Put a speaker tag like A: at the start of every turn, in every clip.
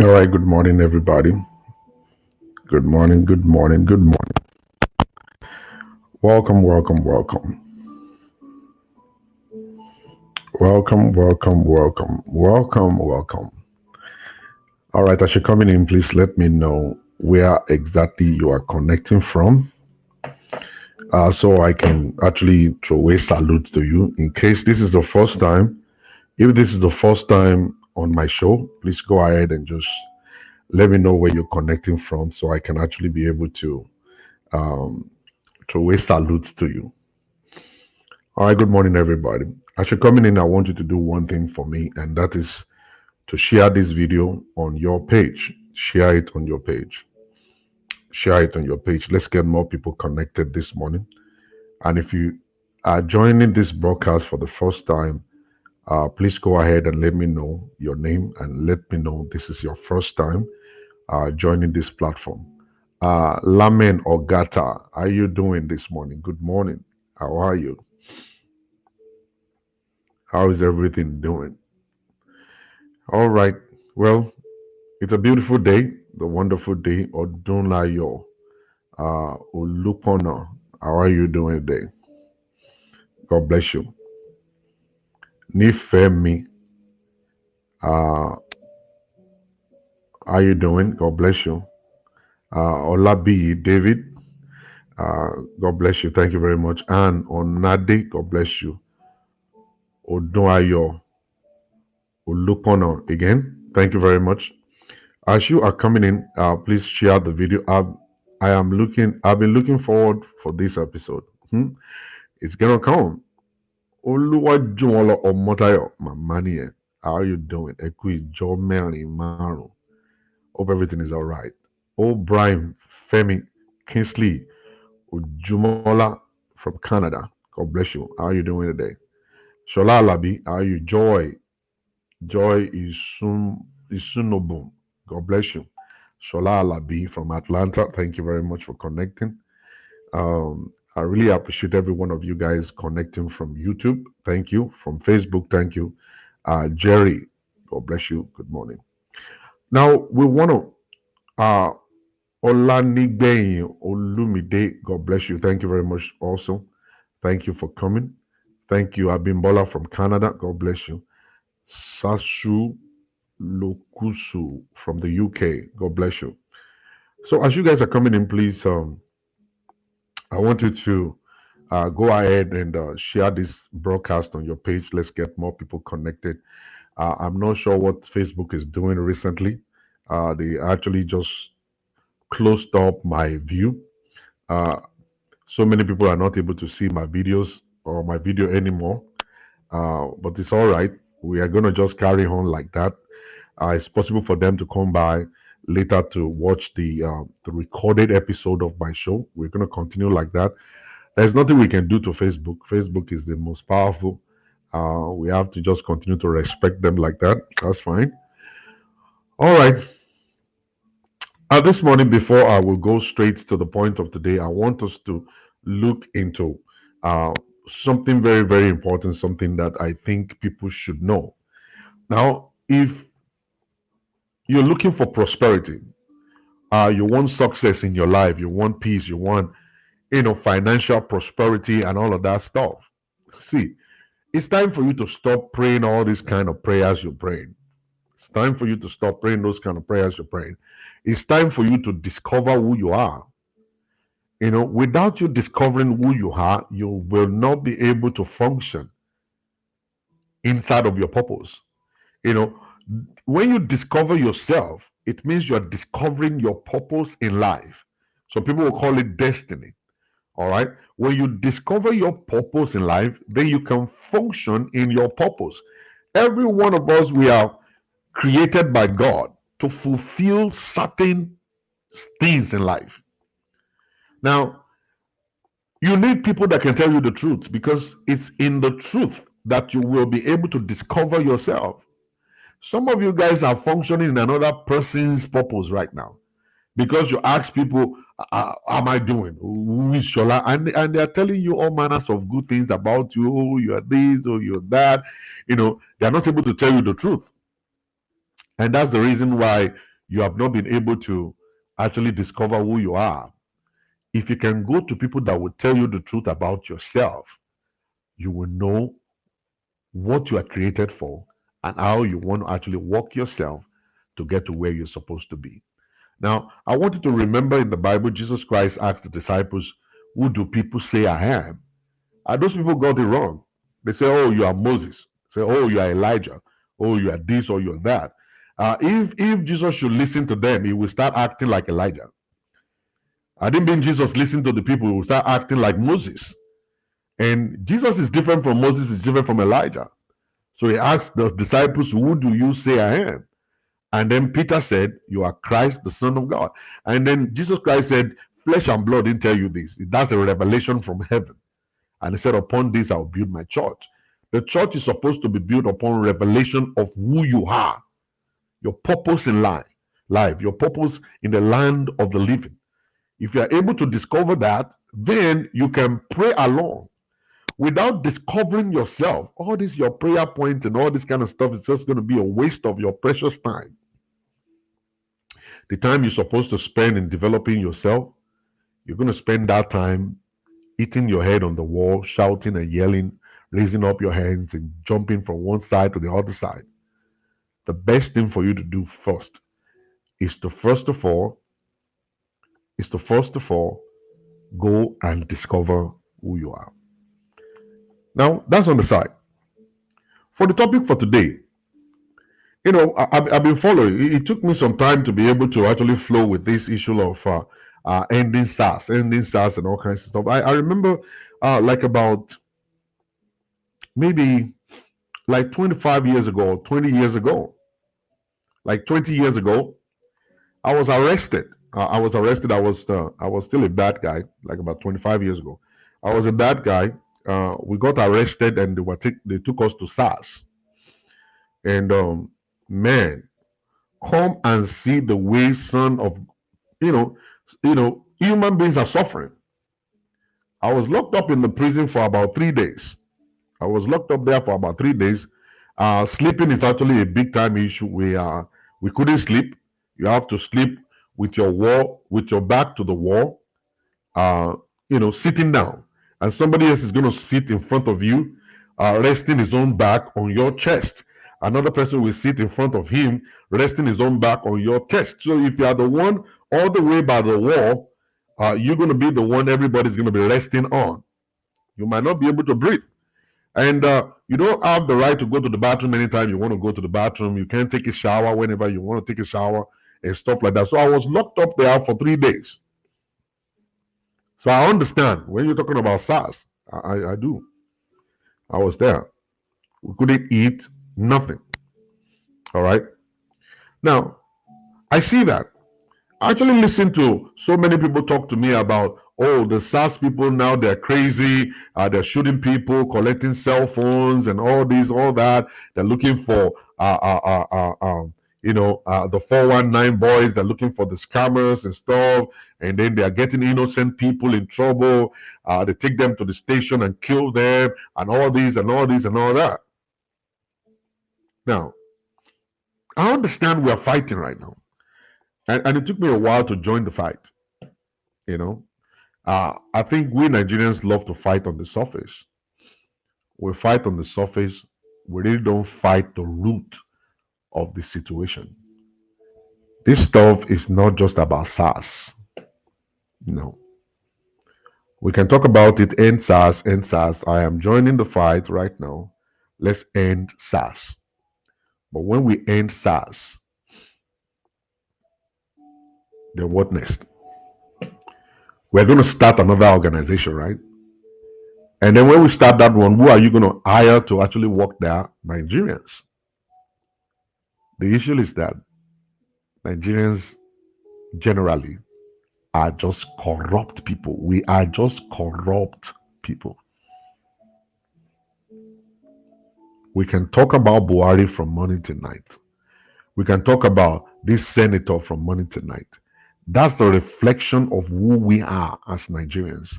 A: All right, good morning, everybody. Good morning, good morning, good morning. Welcome, welcome, welcome. Welcome, welcome, welcome, welcome, welcome. All right, as you're coming in, please let me know where exactly you are connecting from so I can actually throw a salute to you. In case this is the first time, if this is the first time on my show, please go ahead and just let me know where you're connecting from so I can actually be able to um, throw a salute to you. All right, good morning, everybody. As you're coming in, I want you to do one thing for me, and that is to share this video on your page. Share it on your page. Share it on your page. Let's get more people connected this morning. And if you are joining this broadcast for the first time, please go ahead and let me know your name and let me know this is your first time joining this platform. Lamen Ogata, how are you doing this morning? Good morning. How are you? How is everything doing? All right. Well, it's a beautiful day, the wonderful day. Odunlayo, Olupona. How are you doing today? God bless you. Nifemi, how are you doing? God bless you. Olabi David, God bless you. Thank you very much. And Onade, God bless you. Odunayo, Olupona again. Thank you very much. As you are coming in, please share the video. I've been looking forward for this episode. It's gonna come. Oluwajumola Omotayo, my money. How are you doing? Ekui Joe Melly Maru. Hope everything is all right. Oh, Brian Femi Kingsley Ujumola from Canada. God bless you. How are you doing today? Shola Labi, how are you? Joy Isunobum. God bless you. Shola Labi from Atlanta. Thank you very much for connecting. I really appreciate every one of you guys connecting from YouTube. Thank you. From Facebook. Thank you. Jerry, God bless you. Good morning. Now, we want to, Olanigbeyin Olumide, God bless you. Thank you very much also. Thank you for coming. Thank you, Abimbola from Canada. God bless you. Sasu Lokusu from the UK. God bless you. So, as you guys are coming in, please, I want you to go ahead and share this broadcast on your page. Let's get more people connected. I'm not sure what Facebook is doing recently. They actually just closed up my view. Uh, so many people are not able to see my videos or my video anymore. But it's all right. We are going to just carry on like that. It's possible for them to come by later to watch the recorded episode of my show. We're going to continue like that. There's nothing we can do to Facebook. Facebook is the most powerful. We have to just continue to respect them like that. That's fine. All right. This morning, before I will go straight to the point of today, I want us to look into uh, something very, very important, something that I think people should know. Now, if you're looking for prosperity, you want success in your life, you want peace, you want, financial prosperity and all of that stuff. See, it's time for you to stop praying all these kind of prayers you're praying. It's time for you to stop praying those kind of prayers you're praying. It's time for you to discover who you are. Without you discovering who you are, you will not be able to function inside of your purpose. You know, when you discover yourself, it means you're discovering your purpose in life. So people will call it destiny. All right. When you discover your purpose in life, then you can function in your purpose. Every one of us, we are created by God to fulfill certain things in life. Now, you need people that can tell you the truth because it's in the truth that you will be able to discover yourself. Some of you guys are functioning in another person's purpose right now because you ask people, how am I doing? Who is Shola? And they are telling you all manners of good things about you. Oh, you are this or you're that. They are not able to tell you the truth. And that's the reason why you have not been able to actually discover who you are. If you can go to people that will tell you the truth about yourself, you will know what you are created for and how you want to actually walk yourself to get to where you're supposed to be. Now, I want you to remember in the Bible, Jesus Christ asked the disciples, "Who do people say I am?" And those people got it wrong. They say, "Oh, you are Moses." Say, "Oh, you are Elijah." "Oh, you are this or you are that." If Jesus should listen to them, he will start acting like Elijah. I didn't mean Jesus listened to the people, he will start acting like Moses. And Jesus is different from Moses, is different from Elijah. So he asked the disciples, "Who do you say I am?" And then Peter said, "You are Christ, the Son of God." And then Jesus Christ said, "Flesh and blood didn't tell you this. That's a revelation from heaven." And he said, "Upon this I'll build my church." The church is supposed to be built upon revelation of who you are, your purpose in life, your purpose in the land of the living. If you are able to discover that, then you can pray along. Without discovering yourself, all this your prayer points and all this kind of stuff is just going to be a waste of your precious time. The time you're supposed to spend in developing yourself, you're going to spend that time hitting your head on the wall, shouting and yelling, raising up your hands and jumping from one side to the other side. The best thing for you to do first is to first of all go and discover who you are. Now, that's on the side. For the topic for today, I've been following. It took me some time to be able to actually flow with this issue of ending SARS, and all kinds of stuff. I remember like about maybe like 25 years ago, 20 years ago, like 20 years ago, I was arrested. I was still a bad guy, like about 25 years ago. I was a bad guy. We got arrested and they took us to SARS. And man, come and see the way son of you know human beings are suffering. I was locked up in the prison for about 3 days. I was locked up there for about 3 days. Sleeping is actually a big time issue. We couldn't sleep. You have to sleep with your back to the wall, sitting down, and somebody else is going to sit in front of you, resting his own back on your chest. Another person will sit in front of him, resting his own back on your chest. So if you are the one all the way by the wall, you're going to be the one everybody's going to be resting on. You might not be able to breathe. And you don't have the right to go to the bathroom anytime you want to go to the bathroom. You can't take a shower whenever you want to take a shower and stuff like that. So I was locked up there for 3 days. So I understand when you're talking about SARS. I do. I was there. We couldn't eat nothing. All right. Now, I see that. I actually listen to so many people talk to me about, oh, the SARS people now, they're crazy. They're shooting people, collecting cell phones and all this, all that. They're looking for, the 419 boys. They're looking for the scammers and stuff. And then they are getting innocent people in trouble. They take them to the station and kill them and all this and all this and all that. Now, I understand we are fighting right now. And it took me a while to join the fight. I think we Nigerians love to fight on the surface. We fight on the surface. We really don't fight the root of the situation. This stuff is not just about SARS. No. We can talk about it, end SARS, end SARS. I am joining the fight right now. Let's end SARS. But when we end SARS, then what next? We're going to start another organization, right? And then when we start that one, who are you going to hire to actually work there? Nigerians. The issue is that Nigerians generally are just corrupt people. We are just corrupt people. We can talk about Buhari from morning to night. We can talk about this senator from morning to night. That's the reflection of who we are as Nigerians.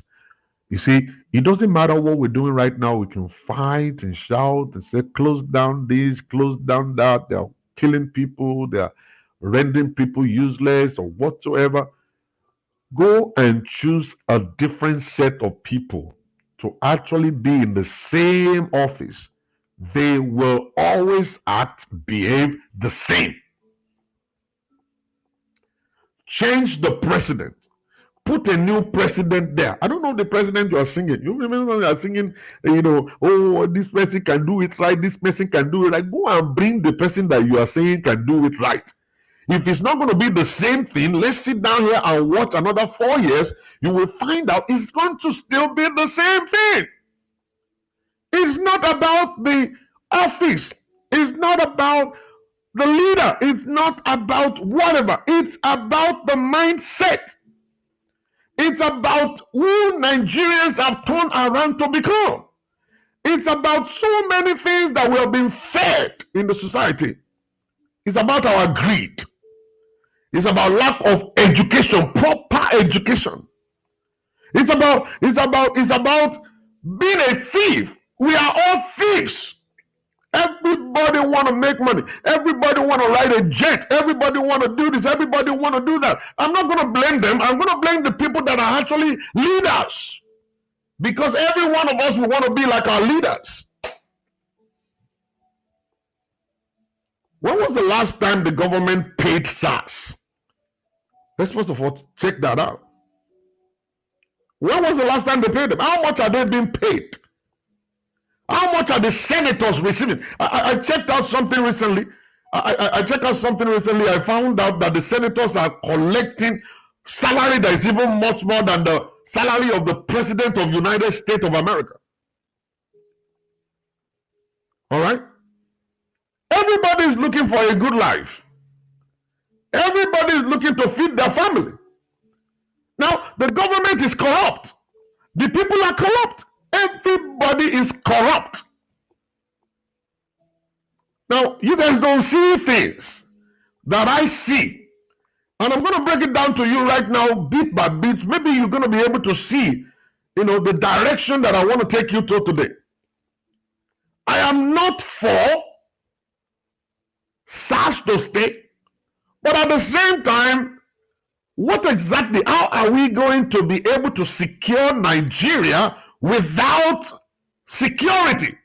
A: You see, it doesn't matter what we're doing right now. We can fight and shout and say, close down this, close down that. They're killing people. They're rendering people useless or whatsoever, go and choose a different set of people to actually be in the same office. They will always behave the same. Change the president. Put a new president there. I don't know the president you are singing. You remember you are singing, oh, this person can do it right, this person can do it right. Go and bring the person that you are saying can do it right. If it's not going to be the same thing, let's sit down here and watch another 4 years. You will find out it's going to still be the same thing. It's not about the office. It's not about the leader. It's not about whatever. It's about the mindset. It's about who Nigerians have turned around to become. It's about so many things that we have been fed in the society. It's about our greed. It's about lack of education, proper education. It's about being a thief. We are all thieves. Everybody want to make money. Everybody want to ride a jet. Everybody want to do this. Everybody want to do that. I'm not going to blame them. I'm going to blame the people that are actually leaders. Because every one of us will want to be like our leaders. When was the last time the government paid SARS? Let's first of all check that out. When was the last time they paid them? How much are they being paid? How much are the senators receiving? I checked out something recently. I checked out something recently. I found out that the senators are collecting salary that is even much more than the salary of the President of the United States of America. All right? Everybody is looking for a good life. Everybody is looking to feed their family. Now, the government is corrupt. The people are corrupt. Everybody is corrupt. Now, you guys don't see things that I see. And I'm going to break it down to you right now, bit by bit. Maybe you're going to be able to see, the direction that I want to take you to today. I am not for SARS to stay. But at the same time, how are we going to be able to secure Nigeria without security?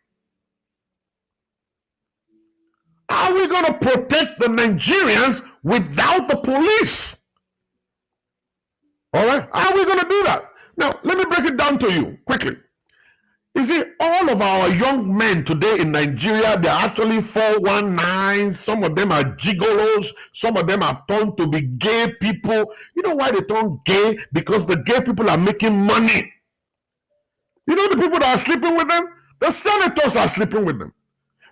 A: How are we going to protect the Nigerians without the police? All right? How are we going to do that? Now, let me break it down to you quickly. You see, all of our young men today in Nigeria, they're actually 419. Some of them are gigolos. Some of them have turned to be gay people. You know why they turn gay? Because the gay people are making money. You know the people that are sleeping with them? The senators are sleeping with them.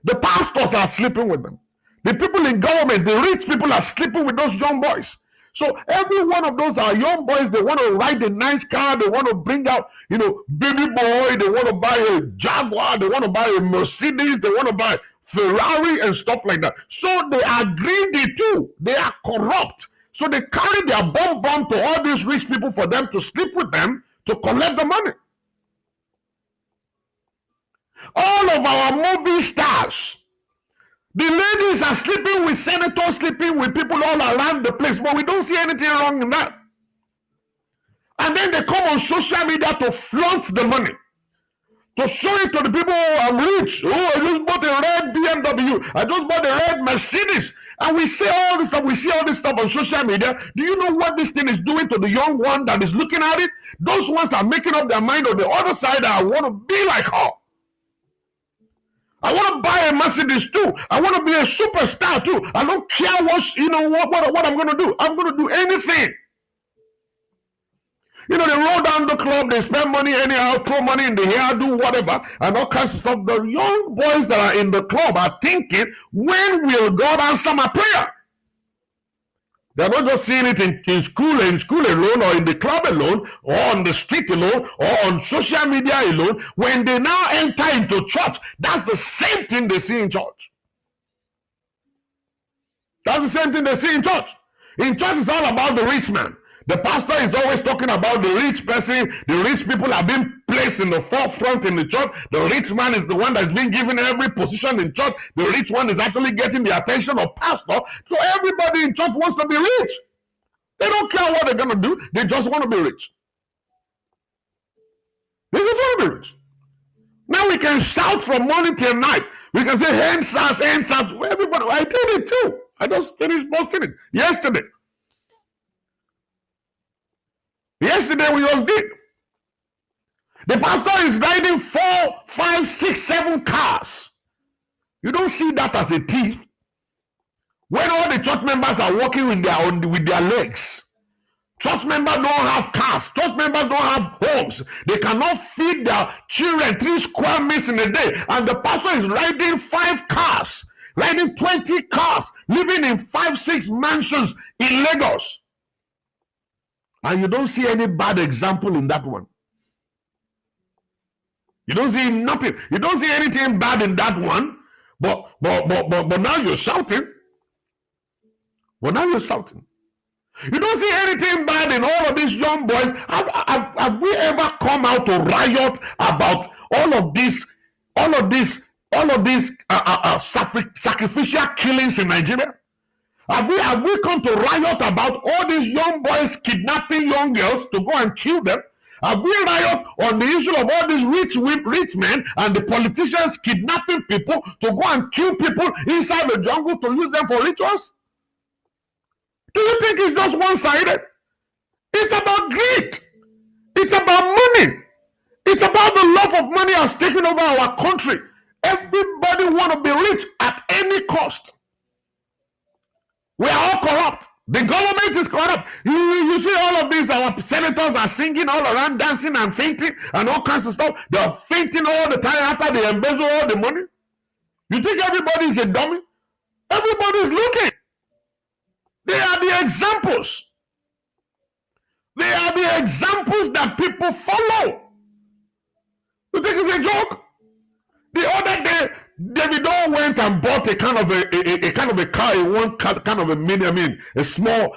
A: The pastors are sleeping with them. The people in government, the rich people are sleeping with those young boys. So every one of those are young boys. They want to ride a nice car. They want to bring out, baby boy. They want to buy a Jaguar. They want to buy a Mercedes. They want to buy Ferrari and stuff like that. So they are greedy too. They are corrupt. So they carry their bomb to all these rich people for them to sleep with them to collect the money. All of our movie stars, the ladies are sleeping with senators, sleeping with people all around the place, but we don't see anything wrong in that. And then they come on social media to flaunt the money, to show it to the people, oh, I'm rich, oh, I just bought a red BMW, I just bought a red Mercedes, and we say all this stuff, we see all this stuff on social media. Do you know what this thing is doing to the young one that is looking at it? Those ones are making up their mind on the other side that I want to be like her. I want to buy a Mercedes too. I want to be a superstar too. I don't care what I'm going to do. I'm going to do anything. They roll down the club, they spend money anyhow, throw money in the hair, do whatever, and all kinds of stuff. The young boys that are in the club are thinking, when will God answer my prayer? They're not just seeing it in school alone, or in the club alone, or on the street alone, or on social media alone. When they now enter into church, that's the same thing they see in church. That's the same thing they see in church. In church, it's all about the rich man. The pastor is always talking about the rich person. The rich people are being placed in the forefront in the church. The rich man is the one that's being given every position in church. The rich one is actually getting the attention of pastor. So everybody in church wants to be rich. They don't care what they're going to do. They just want to be rich. They just want to be rich. Now we can shout from morning till night. We can say, hand SARS, hand SARS. Everybody, I did it too. I just finished posting it yesterday. Yesterday we just did. The pastor is riding 4, 5, 6, 7 cars. You don't see that as a thief. When all the church members are walking with their legs. Church members don't have cars. Church members don't have homes. They cannot feed their children 3 square meals in a day. And the pastor is riding 5 cars, riding 20 cars, living in 5, 6 mansions in Lagos. And you don't see any bad example in that one. You don't see nothing. You don't see anything bad in that one. But now you're shouting. But now you're shouting. You don't see anything bad in all of these young boys. Have we ever come out to riot about all of these sacrificial killings in Nigeria? Have we come to riot about all these young boys kidnapping young girls to go and kill them? Have we riot on the issue of all these rich men and the politicians kidnapping people to go and kill people inside the jungle to use them for rituals? Do you think it's just one-sided? It's about greed. It's about money. It's about the love of money has taken over our country. Everybody want to be rich at any cost. We are all corrupt. The government is corrupt. You see all of these, our senators are singing all around, dancing and fainting and all kinds of stuff. They are fainting all the time after they embezzle all the money. You think everybody is a dummy? Everybody is looking. They are the examples. They are the examples that people follow. You think it's a joke? The other day, Davido went and bought a kind of a car, kind of a mini, a small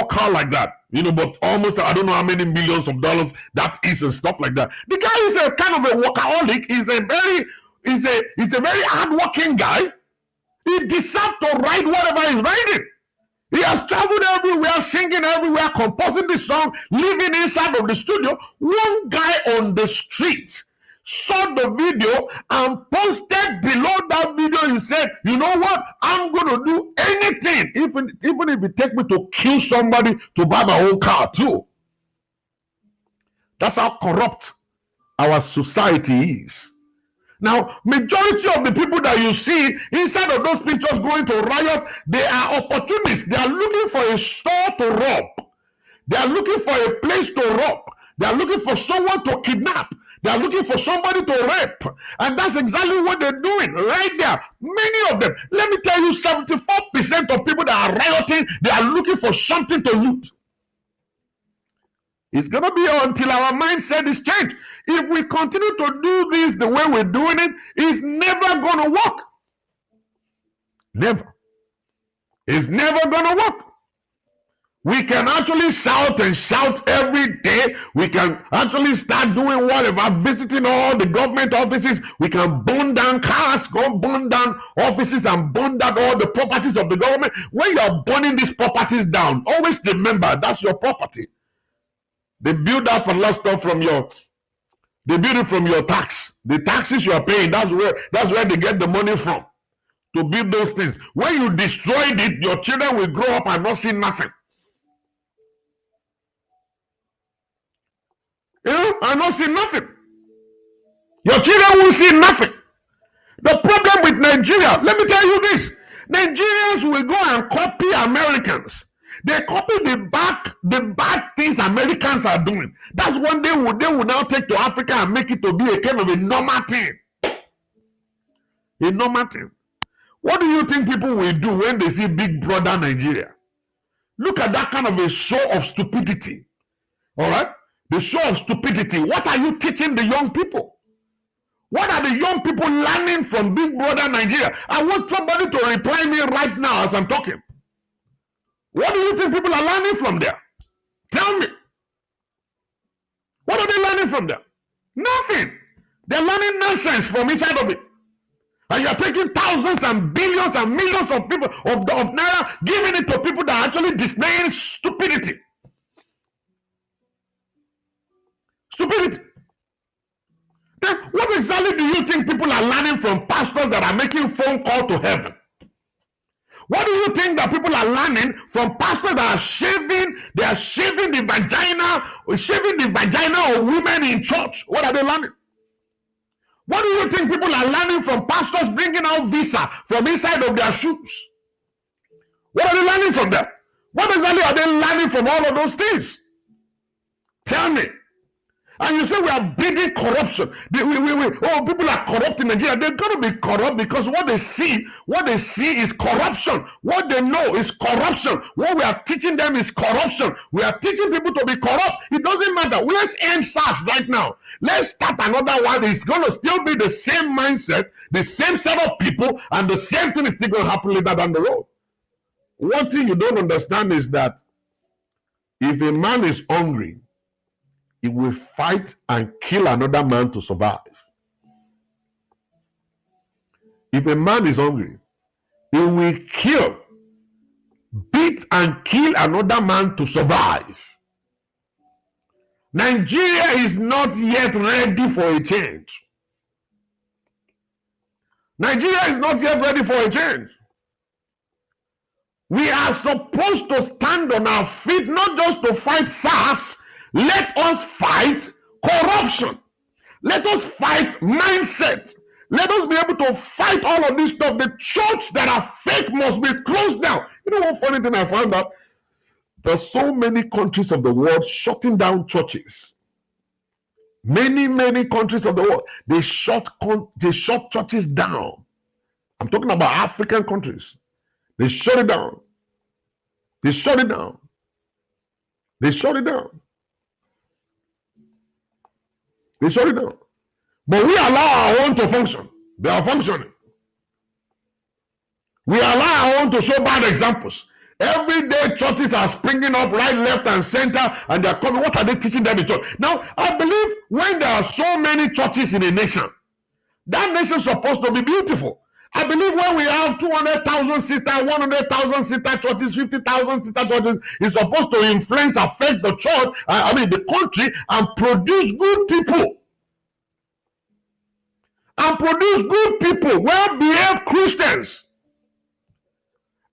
A: car like that, but almost I don't know how many millions of dollars that is and stuff like that. The guy is a kind of a workaholic. He's a very hardworking guy. He deserves to ride whatever he's riding. He has traveled everywhere, singing everywhere, composing the song, living inside of the studio. One guy on the street saw the video and posted below that video. He said, you know what? I'm going to do anything, even if it takes me to kill somebody to buy my own car too. That's how corrupt our society is. Now, majority of the people that you see inside of those pictures going to riot, they are opportunists. They are looking for a store to rob. They are looking for a place to rob. They are looking for someone to kidnap. They are looking for somebody to rape. And that's exactly what they're doing right there. Many of them, let me tell you, 74% of people that are rioting, they are looking for something to loot. It's going to be until our mindset is changed. If we continue to do this the way we're doing it, it's never going to work. Never. It's never going to work. We can actually shout and shout every day. We can actually start doing whatever, visiting all the government offices. We can burn down cars, go burn down offices and burn down all the properties of the government. When you're burning these properties down, always remember that's your property. They build up a lot of stuff they build it from your tax. The taxes you are paying, that's where they get the money from to build those things. When you destroyed it, your children will grow up and not see nothing. And not see nothing. Your children will see nothing. The problem with Nigeria, let me tell you this. Nigerians will go and copy Americans. They copy the bad things Americans are doing. That's one they will now take to Africa and make it to be a kind of a normal thing. A normal thing. What do you think people will do when they see Big Brother Nigeria? Look at that kind of a show of stupidity. All right? The show of stupidity. What are you teaching the young people? What are the young people learning from Big Brother Nigeria? I want somebody to reply me right now as I'm talking. What do you think people are learning from there? Tell me. What are they learning from them? Nothing. They're learning nonsense from inside of it. And you're taking thousands and billions and millions of people of naira, giving it to people that are actually displaying stupidity. Stupidity. Then what exactly do you think people are learning from pastors that are making phone call to heaven? What do you think that people are learning from pastors that are shaving? They are shaving the vagina of women in church. What are they learning? What do you think people are learning from pastors bringing out visa from inside of their shoes? What are they learning from them? What exactly are they learning from all of those things? Tell me. And you say we are breeding corruption. People are corrupt in Nigeria. They're going to be corrupt because what they see is corruption. What they know is corruption. What we are teaching them is corruption. We are teaching people to be corrupt. It doesn't matter. Let's end SARS right now. Let's start another one. It's going to still be the same mindset, the same set of people, and the same thing is still going to happen later down the road. One thing you don't understand is that if a man is hungry, he will fight and kill another man to survive. If a man is hungry, he will kill, beat and kill another man to survive. Nigeria is not yet ready for a change. Nigeria is not yet ready for a change. We are supposed to stand on our feet, not just to fight SARS. Let us fight corruption. Let us fight mindset. Let us be able to fight all of this stuff. The church that are fake must be closed down. You know what funny thing I found out? There's so many countries of the world shutting down churches. Many countries of the world, they shut churches down. I'm talking about African countries. They shut it down. They shut it down. They shut it down. They shut it down. But we allow our own to function. They are functioning. We allow our own to show bad examples. Every day churches are springing up right, left, and center, and they're coming. What are they teaching them in church? Now, I believe when there are so many churches in a nation, that nation is supposed to be beautiful. I believe when we have 200,000 sister, 100,000 sister churches, 50,000 sister churches, it's supposed to influence, affect the church, the country, and produce good people. And produce good people, well-behaved Christians.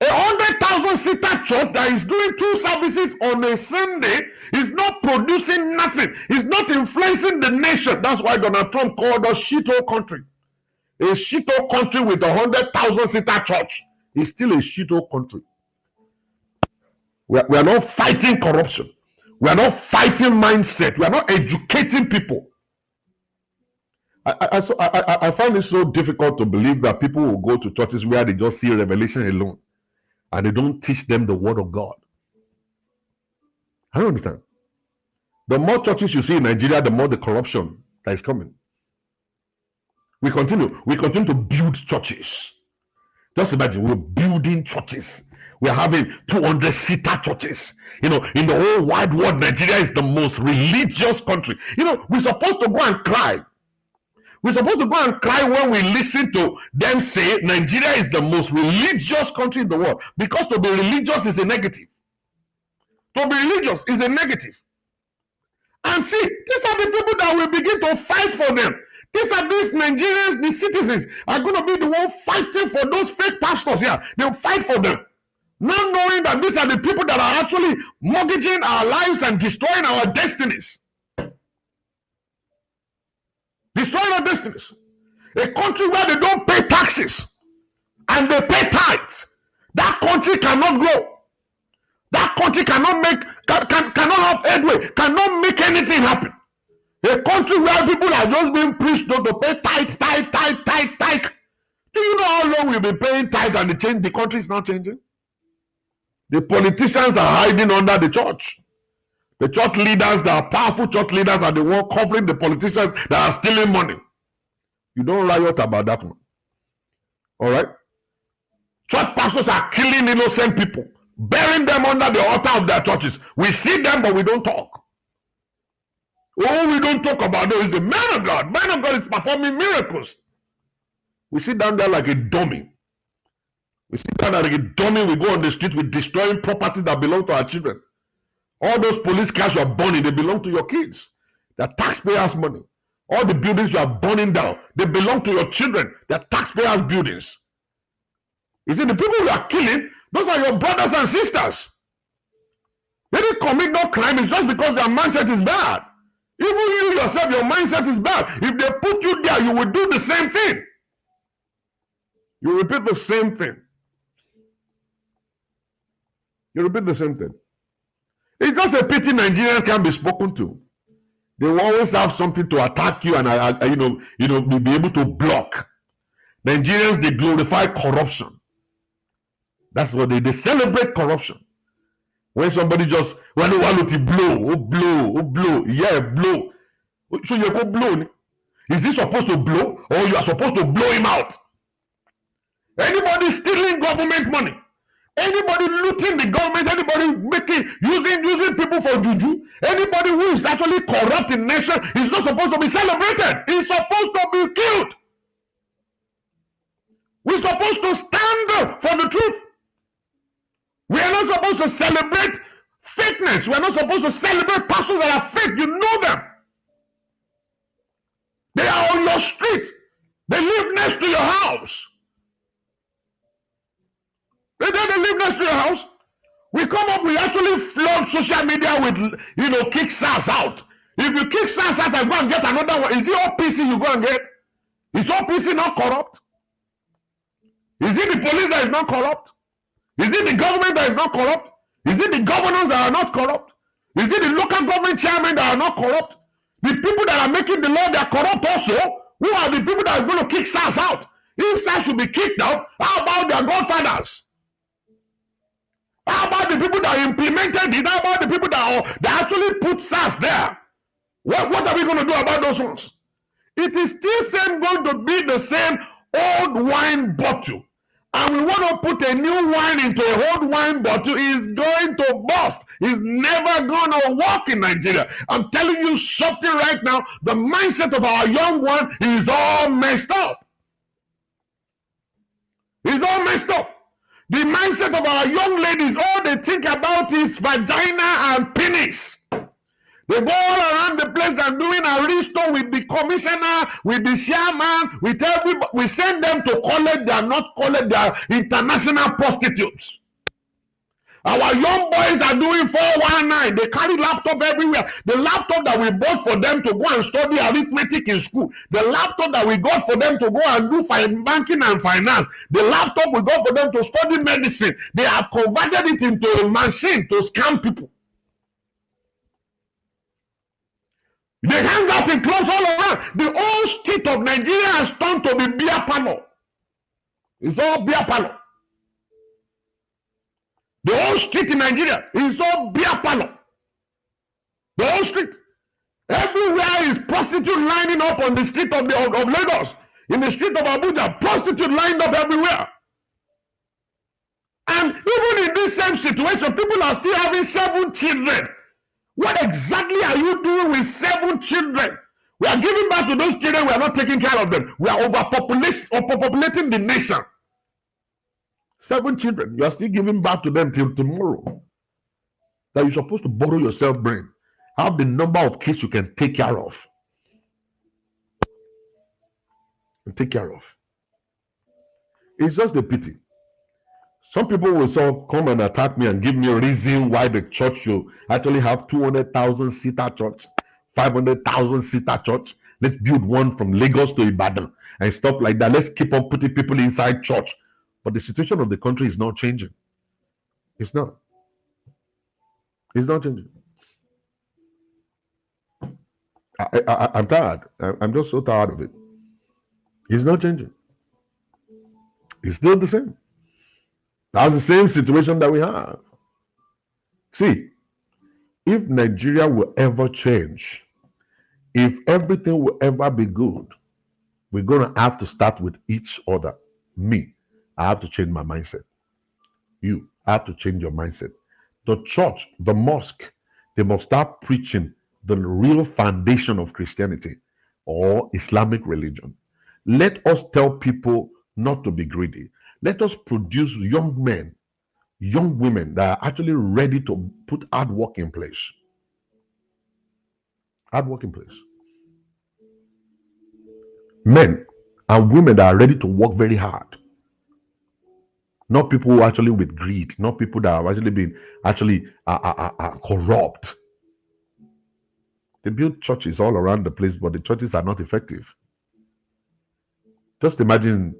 A: A 100,000 sister church that is doing 2 services on a Sunday is not producing nothing. It's not influencing the nation. That's why Donald Trump called us shithole country. A shithole country with 100,000 sister church is still a shithole country. We are not fighting corruption. We are not fighting mindset. We are not educating people. I find it so difficult to believe that people will go to churches where they just see revelation alone and they don't teach them the word of God. I don't understand. The more churches you see in Nigeria, the more the corruption that is coming. We continue to build churches. Just imagine, we're building churches. We're having 200-seater churches. In the whole wide world, Nigeria is the most religious country. We're supposed to go and cry. We're supposed to go and cry when we listen to them say Nigeria is the most religious country in the world. Because to be religious is a negative. To be religious is a negative. And see, these are the people that will begin to fight for them. These Nigerians, the citizens, are going to be the one fighting for those fake pastors here. They'll fight for them. Not knowing that these are the people that are actually mortgaging our lives and destroying our destinies. Destroying our destinies. A country where they don't pay taxes and they pay tithes. That country cannot grow. That country cannot have headway, cannot make anything happen. A country where people are just being preached to pay tithe. Do you know how long we've been paying tithe and the country is not changing? The politicians are hiding under the church. The church leaders, the powerful church leaders, are the ones covering the politicians that are stealing money. You don't riot about that one. All right? Church pastors are killing innocent people burying them under the altar of their churches. We see them, but we don't talk. Oh, we don't talk about those. The man of God. Man of God is performing miracles. We sit down there like a dummy. We sit down there like a dummy. We go on the street with destroying property that belong to our children. All those police cars you are burning, they belong to your kids. They're taxpayers' money. All the buildings you are burning down, they belong to your children. They're taxpayers' buildings. You see, the people you are killing, those are your brothers and sisters. They didn't commit no crime. It's just because their mindset is bad. Even you yourself, your mindset is bad. If they put you there, you will do the same thing. You repeat the same thing. You repeat the same thing. It's just a pity Nigerians can't be spoken to. They will always have something to attack you and be able to block. Nigerians, they glorify corruption. That's what they celebrate corruption. When somebody just blow, yeah, blow. So you go blow. Is he supposed to blow or you are supposed to blow him out? Anybody stealing government money, anybody looting the government, anybody using people for juju, anybody who is actually corrupt in nation is not supposed to be celebrated. He's supposed to be killed. We're supposed to stand up for the truth. We are not supposed to celebrate fakeness. We are not supposed to celebrate pastors that are fake. You know them. They are on your street. They live next to your house. They live next to your house. We come up, we actually flood social media with, kick SARS out. If you kick SARS out and go and get another one, is it all PC you go and get? Is all PC not corrupt? Is it the police that is not corrupt? Is it the government that is not corrupt? Is it the governors that are not corrupt? Is it the local government chairmen that are not corrupt? The people that are making the law, they are corrupt also. Who are the people that are going to kick SARS out? If SARS should be kicked out, how about their godfathers? How about the people that implemented it? How about the people that actually put SARS there? What are we going to do about those ones? It is still going to be the same old wine bottle. And we want to put a new wine into a old wine bottle. It's going to burst. It's never going to work in Nigeria. I'm telling you something right now. The mindset of our young one is all messed up. It's all messed up. The mindset of our young ladies, all they think about is vagina and penis. They go all around the place and doing a restore with the commissioner, with the chairman, with everybody. We send them to college. They are not college. They are international prostitutes. Our young boys are doing 419. They carry laptop everywhere. The laptop that we bought for them to go and study arithmetic in school. The laptop that we got for them to go and do banking and finance. The laptop we got for them to study medicine. They have converted it into a machine to scam people. They hang out in clubs all around. The whole street of Nigeria has turned to be beer parlor. It's all beer parlor. The whole street in Nigeria is all beer parlor. The whole street. Everywhere is prostitute lining up on the street of Lagos. In the street of Abuja, prostitute lined up everywhere. And even in this same situation, people are still having 7 children. What exactly are you doing with 7 children? We are giving back to those children. We are not taking care of them. We are overpopulating the nation. 7 children. You are still giving back to them till tomorrow. That you're supposed to borrow yourself brain. Have the number of kids you can take care of. It's just a pity. Some people will come and attack me and give me a reason why the church should actually have 200,000 seater church, 500,000 seater church. Let's build one from Lagos to Ibadan and stuff like that. Let's keep on putting people inside church. But the situation of the country is not changing. It's not. It's not changing. I'm tired. I'm just so tired of it. It's not changing. It's still the same. That's the same situation that we have. See, if Nigeria will ever change, if everything will ever be good, we're going to have to start with each other. Me, I have to change my mindset. You have to change your mindset. The church, the mosque, they must start preaching the real foundation of Christianity or Islamic religion. Let us tell people not to be greedy. Let us produce young men, young women that are actually ready to put hard work in place. Hard work in place. Men and women that are ready to work very hard. Not people who are actually with greed, not people that have actually been corrupt. They build churches all around the place, but the churches are not effective. Just imagine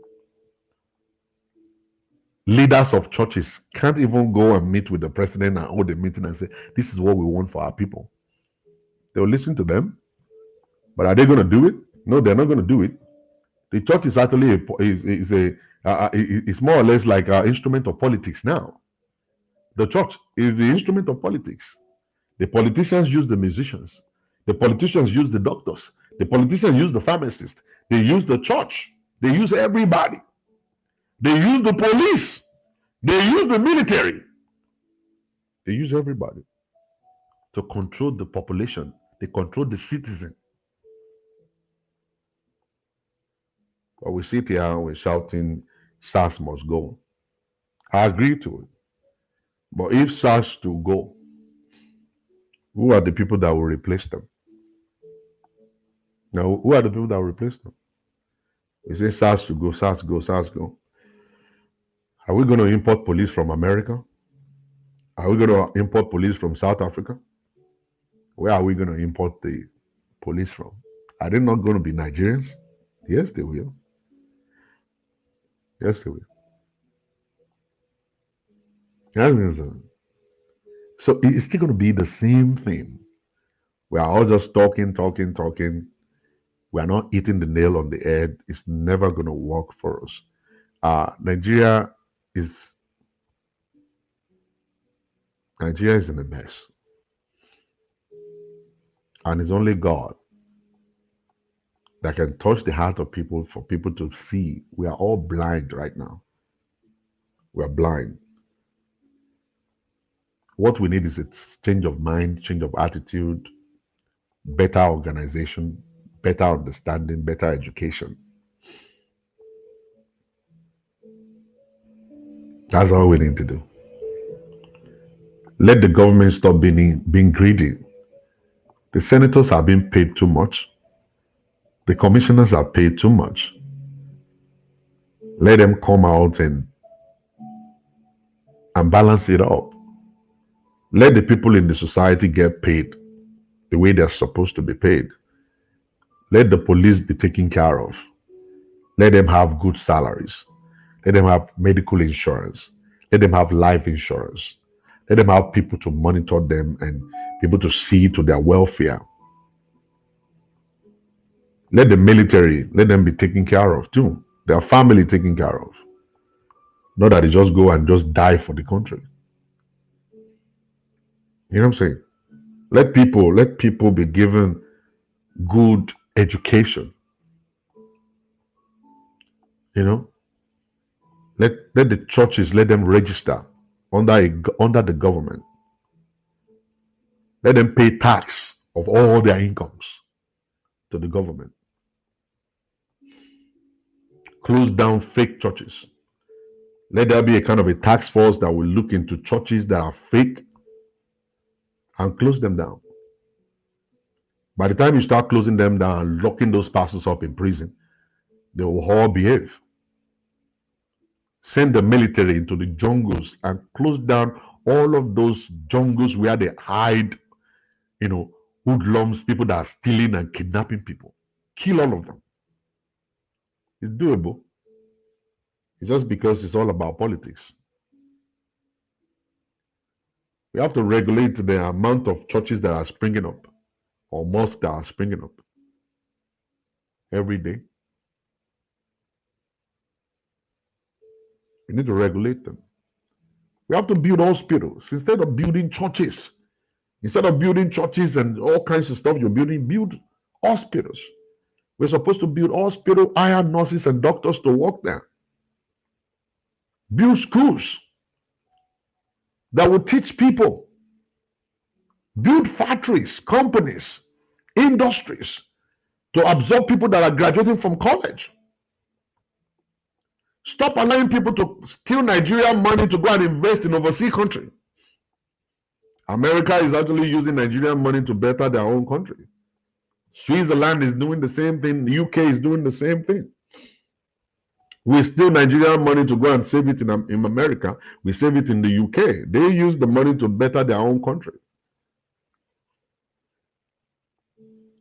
A: leaders of churches can't even go and meet with the president and hold a meeting and say, this is what we want for our people. They'll listen to them, but are they going to do it? No, they're not going to do it. The church is actually it's more or less like an instrument of politics now. The church is the instrument of politics. The politicians use the musicians. The politicians use the doctors. The politicians use the pharmacists. They use the church. They use everybody. They use the police. They use the military. They use everybody to control the population. They control the citizen. But we sit here and we're shouting, SARS must go. I agree to it. But if SARS to go, who are the people that will replace them? Now, who are the people that will replace them? We say SARS to go, SARS go, SARS go. Are we going to import police from America? Are we going to import police from South Africa? Where are we going to import the police from? Are they not going to be Nigerians? Yes, they will. Yes, they will. So it's still going to be the same thing. We are all just talking. We are not hitting the nail on the head. It's never going to work for us. Nigeria is in a mess. And it's only God that can touch the heart of people for people to see. We are all blind right now. We are blind. What we need is a change of mind, change of attitude, better organization, better understanding, better education. That's all we need to do. Let the government stop being greedy. The senators are being paid too much. The commissioners are paid too much. Let them come out and balance it up. Let the people in the society get paid the way they're supposed to be paid. Let the police be taken care of. Let them have good salaries. Let them have medical insurance. Let them have life insurance. Let them have people to monitor them and people to see to their welfare. Let the military, let them be taken care of too. Their family taken care of. Not that they just go and just die for the country. You know what I'm saying? Let people be given good education. You know? Let the churches, let them register under the government. Let them pay tax of all their incomes to the government. Close down fake churches. Let there be a kind of a task force that will look into churches that are fake and close them down. By the time you start closing them down and locking those pastors up in prison, they will all behave. Send the military into the jungles and close down all of those jungles where they hide, hoodlums, people that are stealing and kidnapping people. Kill all of them. It's doable. It's just because it's all about politics. We have to regulate the amount of churches that are springing up or mosques that are springing up every day. We need to regulate them. We have to build hospitals instead of building churches. Instead of building churches and all kinds of stuff build hospitals. We're supposed to build hospitals, hire nurses and doctors to work there. Build schools. that will teach people, build factories, companies, industries to absorb people that are graduating from college. Stop allowing people to steal Nigerian money to go and invest in overseas country. America is actually using Nigerian money to better their own country. Switzerland is doing the same thing. The UK is doing the same thing. We steal Nigerian money to go and save it in America. We save it in the UK. They use the money to better their own country.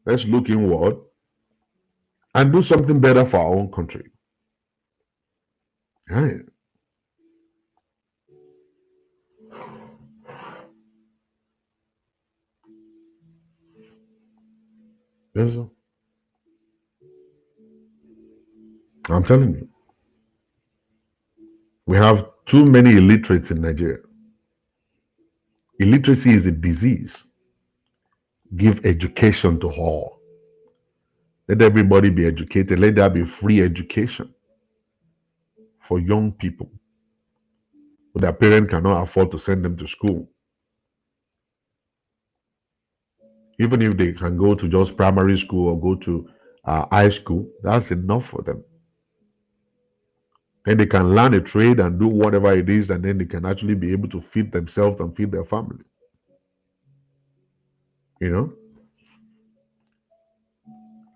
A: Let's look inward and do something better for our own country. Right. Yes, sir. I'm telling you. We have too many illiterates in Nigeria. Illiteracy is a disease. Give education to all. Let everybody be educated. Let there be free education for young people. But their parents cannot afford to send them to school. Even if they can go to just primary school or go to high school, that's enough for them. Then they can learn a trade and do whatever it is, and then they can actually be able to feed themselves and feed their family. You know?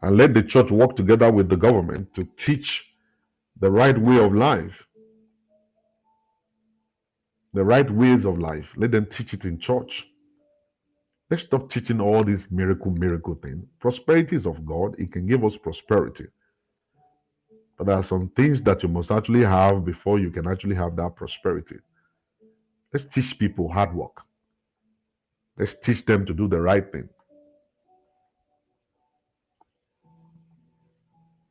A: And let the church work together with the government to teach the right way of life. The right ways of life. Let them teach it in church. Let's stop teaching all these miracle things. Prosperity is of God. It can give us prosperity. But there are some things that you must actually have before you can actually have that prosperity. Let's teach people hard work. Let's teach them to do the right thing.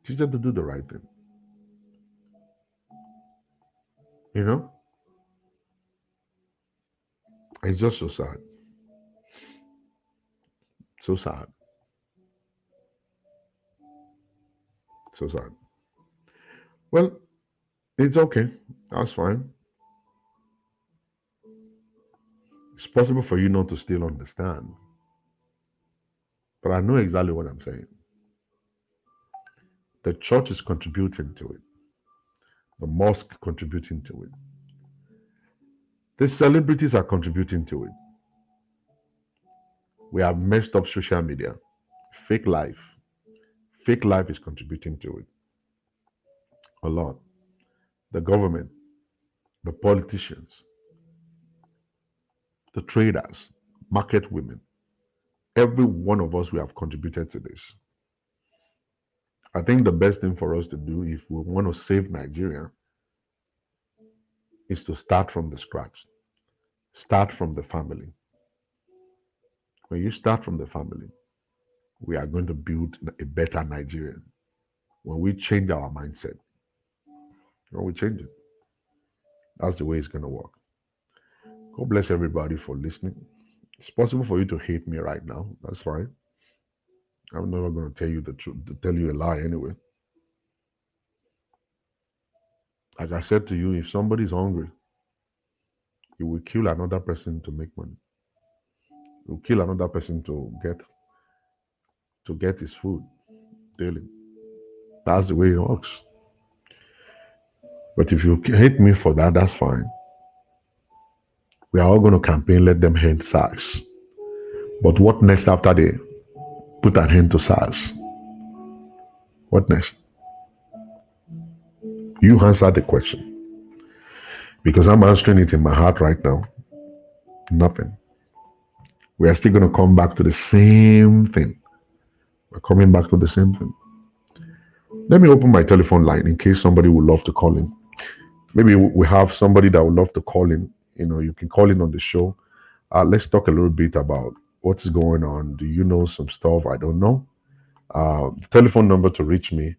A: Teach them to do the right thing. You know? It's just so sad. So sad. So sad. Well, it's okay. That's fine. It's possible for you not to still understand. But I know exactly what I'm saying. The church is contributing to it. The mosque contributing to it. The celebrities are contributing to it. We have messed up social media. Fake life. Fake life is contributing to it. A lot. The government, the politicians, the traders, market women. Every one of us, we have contributed to this. I think the best thing for us to do if we want to save Nigeria is to start from the scratch. Start from the family. When you start from the family, we are going to build a better Nigeria. When we change our mindset, when we change it, that's the way it's going to work. God bless everybody for listening. It's possible for you to hate me right now. That's fine. I'm never going to tell you the truth, to tell you a lie anyway. Like I said to you, if somebody's hungry, he will kill another person to make money. He will kill another person to get his food daily. That's the way it works. But if you hate me for that, that's fine. We are all going to campaign, let them end SARS. But what next after they put an end to SARS? What next? You answer the question. Because I'm answering it in my heart right now. Nothing. We are still going to come back to the same thing. We're coming back to the same thing. Let me open my telephone line in case somebody would love to call in. Maybe we have somebody that would love to call in. You know, you can call in on the show. Let's talk a little bit about what's going on. Do you know some stuff I don't know? The telephone number to reach me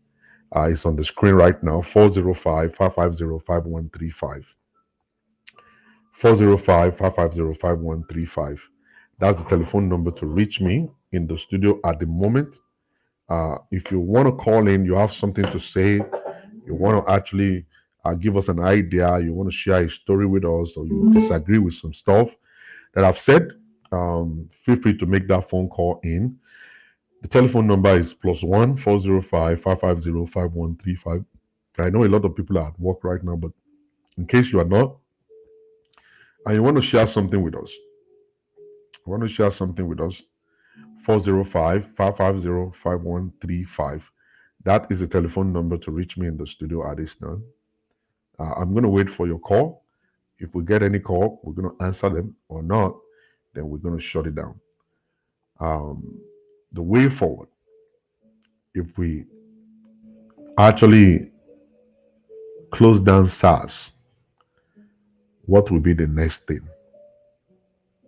A: is on the screen right now, 405-550-5135. 405-550-5135. That's the telephone number to reach me in the studio at the moment. If you want to call in, you have something to say, you want to actually give us an idea, you want to share a story with us, or you disagree with some stuff that I've said, feel free to make that phone call in. The telephone number is +1 405 550 5135. I know a lot of people are at work right now, but in case you are not, and you want to share something with us, 405 550 5135. That is the telephone number to reach me in the studio at this time. I'm going to wait for your call. If we get any call, we're going to answer them, or not, then we're going to shut it down. The way forward, if we actually close down SARS, what will be the next thing?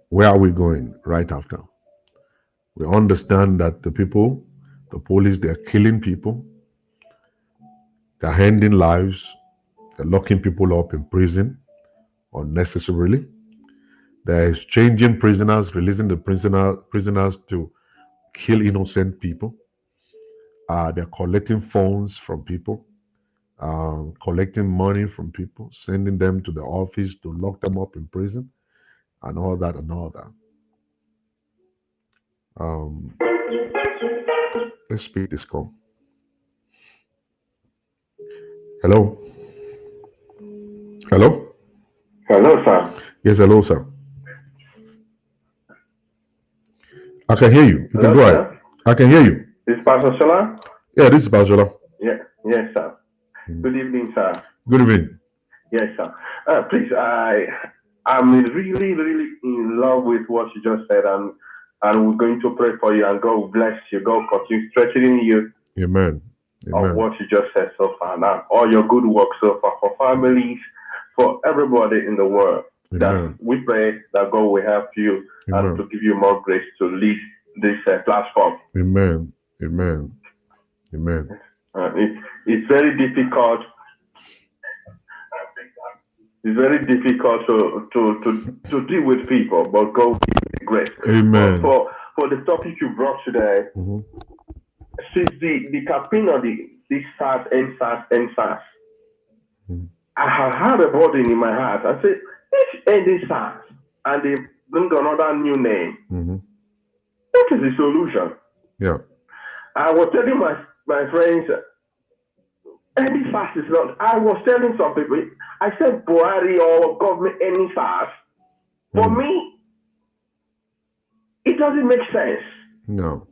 A: Where are we going right after? We understand that the police, they're killing people, they're ending lives, they're locking people up in prison unnecessarily. They're exchanging prisoners, releasing the prisoners to kill innocent people. They're collecting phones from people, collecting money from people, sending them to the office to lock them up in prison, and all that and all that. Let's pick this call. Hello? Hello?
B: Hello, sir.
A: Yes, hello, sir. I can hear you. You can
B: Hello,
A: go ahead.
B: sir.
A: I can hear you.
B: This is Pastor Shola?
A: Yeah, this is Bajola.
B: Yes, sir. Good evening, sir.
A: Good evening.
B: Yes, sir. Please, I'm really, really in love with what you just said, and we're going to pray for you, and God will bless you. God will continue strengthening you.
A: Amen.
B: Of what you just said so far. Now, all your good work so far for families, for everybody in the world. That we pray that God will help you and to give you more grace to lead this platform.
A: Amen. Amen. Amen.
B: It's very difficult. It's very difficult to deal with people, but God will give you grace.
A: Amen.
B: But for the topic you brought today, since the campaign of this SARS, NSARS, I have had a burden in my heart. I said, let's end this SARS, and they bring another new name. What is the solution?
A: Yeah.
B: I was telling my friends, any SARS is not. I was telling some people, I said Buhari or government, any SARS. For me, it doesn't make sense.
A: No.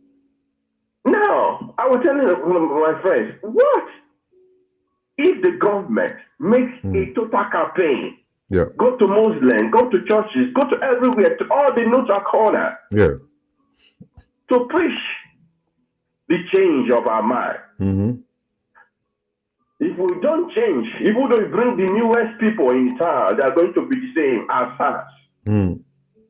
B: No, I was telling my friends, what if the government makes a total campaign?
A: Yeah.
B: Go to Muslims, go to churches, go to everywhere, to all the neutral corner.
A: Yeah.
B: To preach the change of our mind. If we don't change, even though we bring the newest people in town, they are going to be the same as us.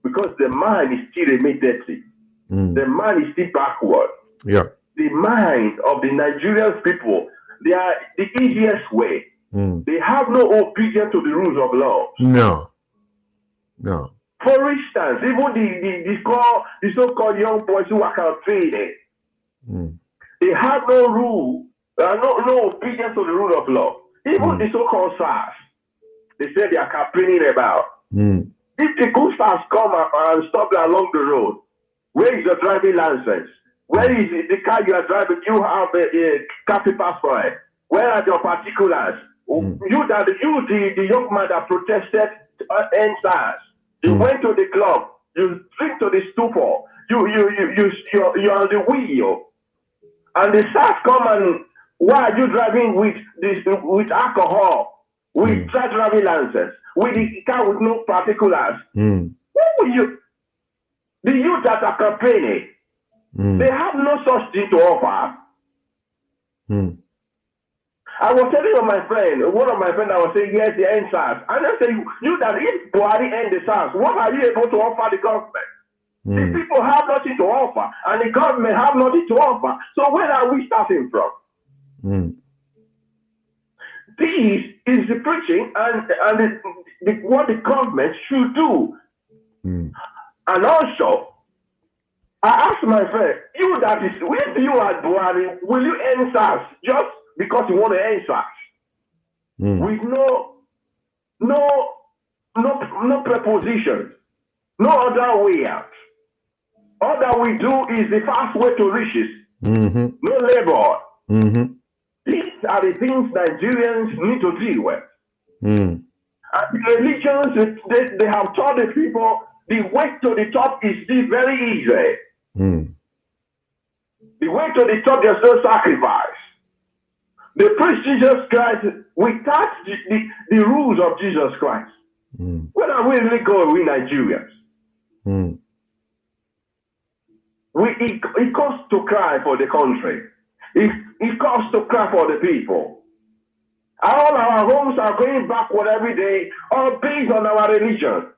B: Because the mind is still immediately. The mind is still backward.
A: Yeah.
B: The mind of the Nigerian people, they are the easiest way. They have no obedience to the rules of law.
A: No. No.
B: For instance, even the so-called young boys who are campaigning, they have no rule, no obedience to the rule of law. Even the so-called SARS, they say they are campaigning about. If the good SARS come and stop along the road, where is your driving license? Where is the car you are driving? You have a car paper for it. Where are your particulars? The young man that protested NSARS. You went to the club. You drink to the stupor. You're on the wheel, and the SARS come and why are you driving with alcohol, with driving license, with the car with no particulars? What will you? The youth that are campaigning, they have no such thing to offer. I was telling one of my friends, I was saying, yes, the end SARS. And I say, you that if Buhari end the SARS, what are you able to offer the government? The people have nothing to offer, and the government have nothing to offer. So where are we starting from? This is the preaching and what the government should do. And also, I asked my friend, if you are Buhari, will you end SARS just because you want to end SARS? with no prepositions, no other way out. All that we do is the fast way to riches. No labor. These are the things Nigerians need to deal with. And religions, they have taught the people the way to the top is still very easy. The way to the top, there's no sacrifice. They preach Jesus Christ without the rules of Jesus Christ. Where are we really going, we Nigerians? It costs to cry for the country. It costs to cry for the people. All our homes are going backward every day, all based on our religion.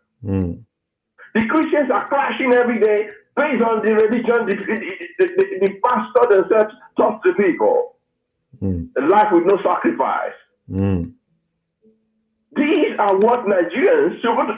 B: The Christians are crashing every day based on the religion the pastor themselves taught the people. A life with no sacrifice. These are what Nigerians should.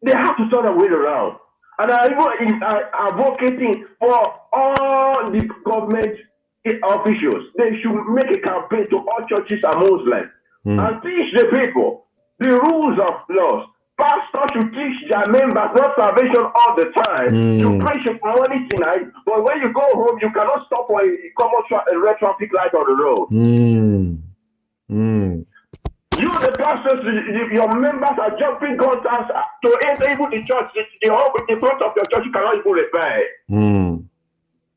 B: They have to turn their way around. And I'm advocating for all the government officials. They should make a campaign to all churches and Muslims and teach the people the rules of laws. Pastors should teach their members not salvation all the time. You preach for money tonight, but when you go home, you cannot stop for a common red traffic light on the road. You, the pastors, your members are jumping guns to enter even the church. The front of your church, you cannot even repair.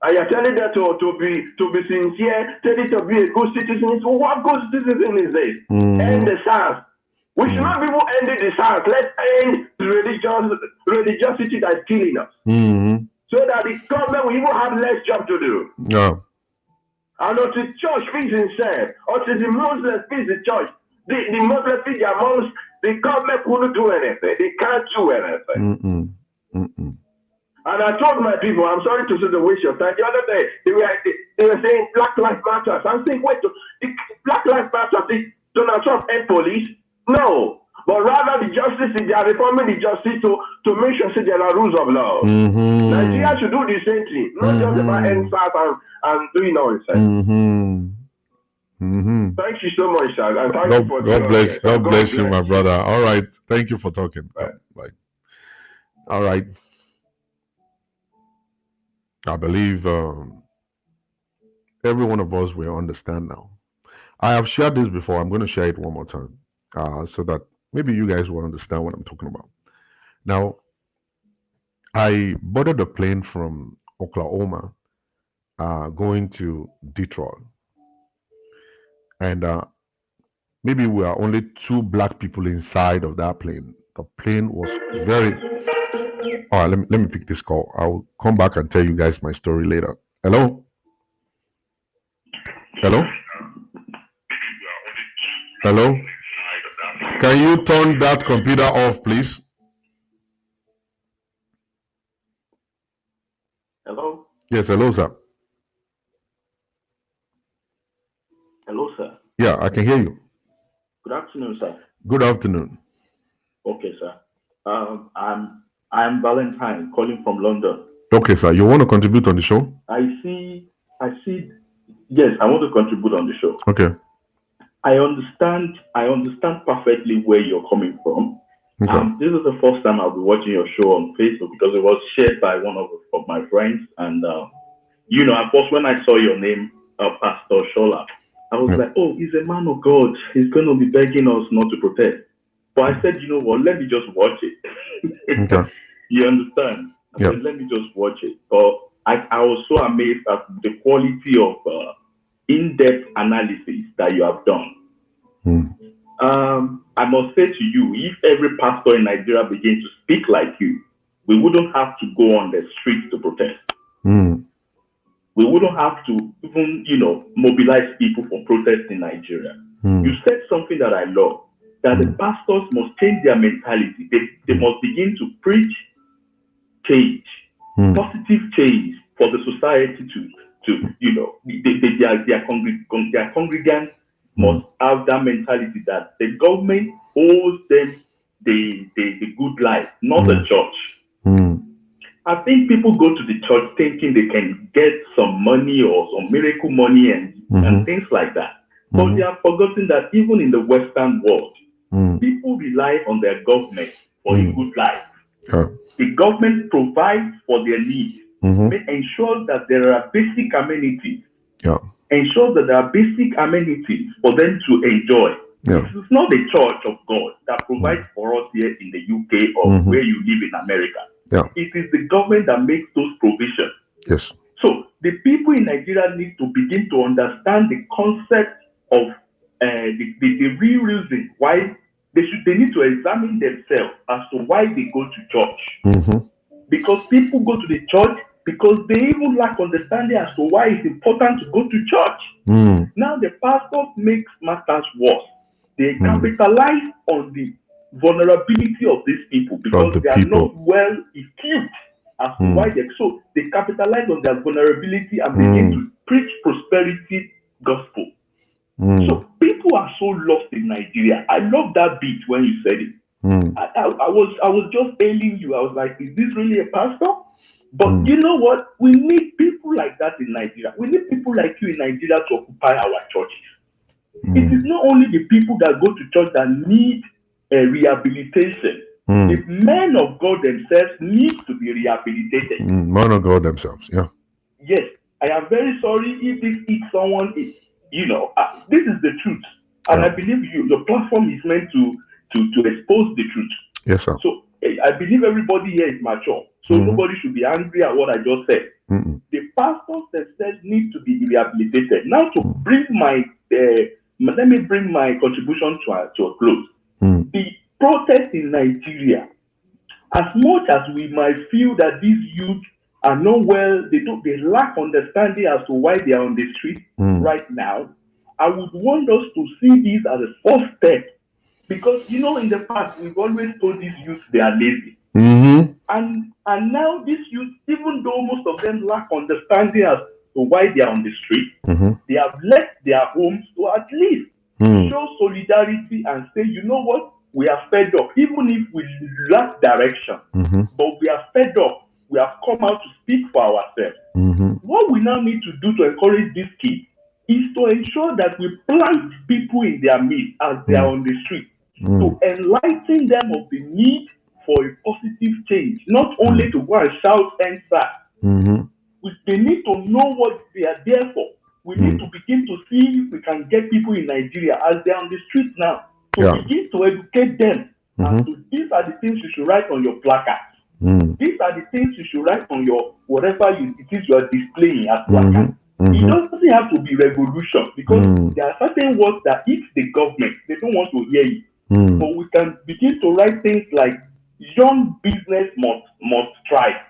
B: And you're telling them to be sincere, telling them to be a good citizen. So what good citizen is this? End the SARS. We should not be ending the SARS. Let's end the religiosity that is killing us. So that the government will even have less job to do. And until the church feeds itself, until the Muslims feed the church, the Muslims feed their mosques, the government couldn't do anything. They can't do anything. And I told my people, I'm sorry to say the waste your time. The other day, they were saying Black Lives Matter. I'm saying, wait, Black Lives Matter, Donald Trump and police? No. But rather the justice, they are reforming the justice to make sure that there are rules of law. Nigeria should do the same thing, not just about NSAS and doing nonsense. Thank you so much, sir. And thank you for
A: God bless you, my brother. All right. Thank you for talking. Bye. All right. I believe every one of us will understand now. I have shared this before. I'm going to share it one more time so that maybe you guys will understand what I'm talking about. Now, I boarded a plane from Oklahoma going to Detroit. And maybe we are only 2 black people inside of that plane. The plane was very... All right, let me pick this call. I'll come back and tell you guys my story later. Hello? Hello? Hello? Can you turn that computer off, please?
B: Hello?
A: Yes, hello, sir.
B: Hello, sir.
A: Yeah, I can hear you.
B: Good afternoon, sir.
A: Good afternoon.
B: Okay, sir. I'm Valentine calling from London.
A: Okay, sir. You want to contribute on the show?
B: I see. Yes, I want to contribute on the show.
A: Okay.
B: I understand perfectly where you're coming from.
A: Okay.
B: This is the first time I'll be watching your show on Facebook because it was shared by one of my friends. And, of course, when I saw your name, Pastor Shola, I was like, oh, he's a man of God. He's going to be begging us not to protest. But I said, you know what, let me just watch it.
A: Okay.
B: You understand? I said, let me just watch it. But I was so amazed at the quality of in-depth analysis that you have done. I must say to you, if every pastor in Nigeria began to speak like you, we wouldn't have to go on the streets to protest. We wouldn't have to even, mobilize people for protest in Nigeria. You said something that I love, that the pastors must change their mentality. They must begin to preach change, positive change for the society their congregants must have that mentality that the government owes them the good life, not the church. I think people go to the church thinking they can get some money or some miracle money and things like that. But they have forgotten that even in the Western world, people rely on their government for a good life. The government provides for their needs, ensures that there are basic amenities, ensures that there are basic amenities for them to enjoy. It is not the church of God that provides for us here in the UK or where you live in America. It is the government that makes those provisions.
A: Yes.
B: So the people in Nigeria need to begin to understand the concept of the real reason why they need to examine themselves as to why they go to church. Because people go to the church because they even lack understanding as to why it's important to go to church. Now the pastors make matters worse. They capitalize on the vulnerability of these people because they are not well equipped as to why they capitalize on their vulnerability and begin to preach prosperity gospel. So people are so lost in Nigeria. I love that beat when you said it. I was just hailing you. I was like, is this really a pastor? But you know what? We need people like that in Nigeria. We need people like you in Nigeria to occupy our churches. It is not only the people that go to church that need rehabilitation. The men of God themselves need to be rehabilitated.
A: Men of God themselves, yeah.
B: Yes, I am very sorry if this hits someone. This is the truth, and I believe your platform is meant to expose the truth.
A: Yes, sir.
B: So I believe everybody here is mature, so nobody should be angry at what I just said. The pastors themselves need to be rehabilitated. Now, to bring let me bring my contribution to a close. The protest in Nigeria, as much as we might feel that these youth are not well, they lack understanding as to why they are on the street right now. I would want us to see this as a first step, because in the past we've always told these youth they are lazy, and now these youth, even though most of them lack understanding as to why they are on the street, they have left their homes to at least show solidarity and say, you know what, we are fed up, even if we lack direction, but we are fed up. We have come out to speak for ourselves. What we now need to do to encourage these kids is to ensure that we plant people in their midst as they are on the street, to enlighten them of the need for a positive change, not only to go and shout and SARS. They need to know what they are there for. We need to begin to see if we can get people in Nigeria as they are on the street now to begin to educate them as to these are the things you should write on your placards. These are the things you should write on your whatever it is you are displaying as placards. It doesn't have to be revolution, because there are certain words that if the government, they don't want to hear you. But we can begin to write things like young business must thrive.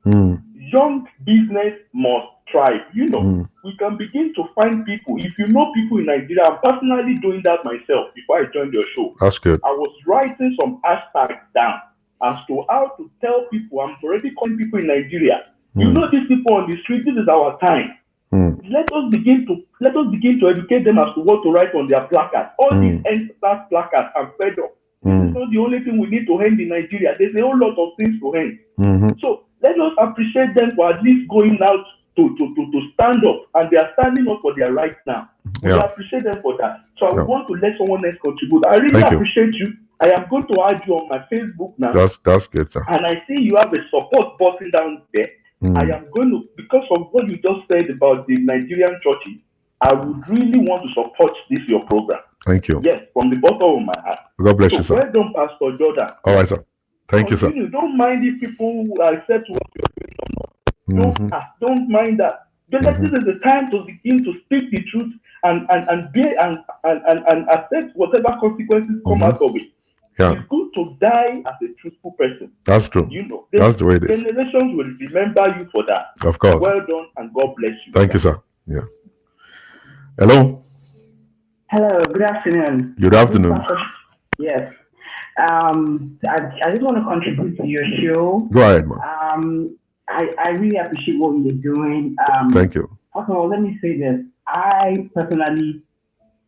B: Young business must thrive. We can begin to find people. If you know people in Nigeria, I'm personally doing that myself before I joined your show.
A: That's good.
B: I was writing some hashtags down as to how to tell people. I'm already calling people in Nigeria. You know these people on the street, this is our time. Let us begin to educate them as to what to write on their placards. All these end-start placards, I'm fed up. This is not the only thing we need to end in Nigeria. There's a whole lot of things to end. So let us appreciate them for at least going out to stand up, and they are standing up for their rights now. We appreciate them for that. So I want to let someone else contribute. I really appreciate you. I am going to add you on my Facebook now.
A: That's good, sir.
B: And I see you have a support button down there. I am going to, because of what you just said about the Nigerian churches, I would really want to support your program.
A: Thank you.
B: Yes, from the bottom of my heart.
A: God bless you, sir.
B: Well done, Pastor Jordan.
A: All right, sir. Thank you, sir.
B: Don't mind if people accept what you're doing. Don't mind that. This is the time to begin to speak the truth and accept whatever consequences come out of it. It's good to die as a truthful person.
A: That's true. That's the way it is.
B: Generations will remember you for that.
A: Of course.
B: Well done, and God bless you.
A: Thank you, sir. Yeah. Hello.
C: Hello. Good afternoon.
A: Good afternoon.
C: Yes. I just want to contribute to your show.
A: Go ahead, ma'am.
C: I really appreciate what you're doing.
A: Thank you.
C: First of all, let me say this. I personally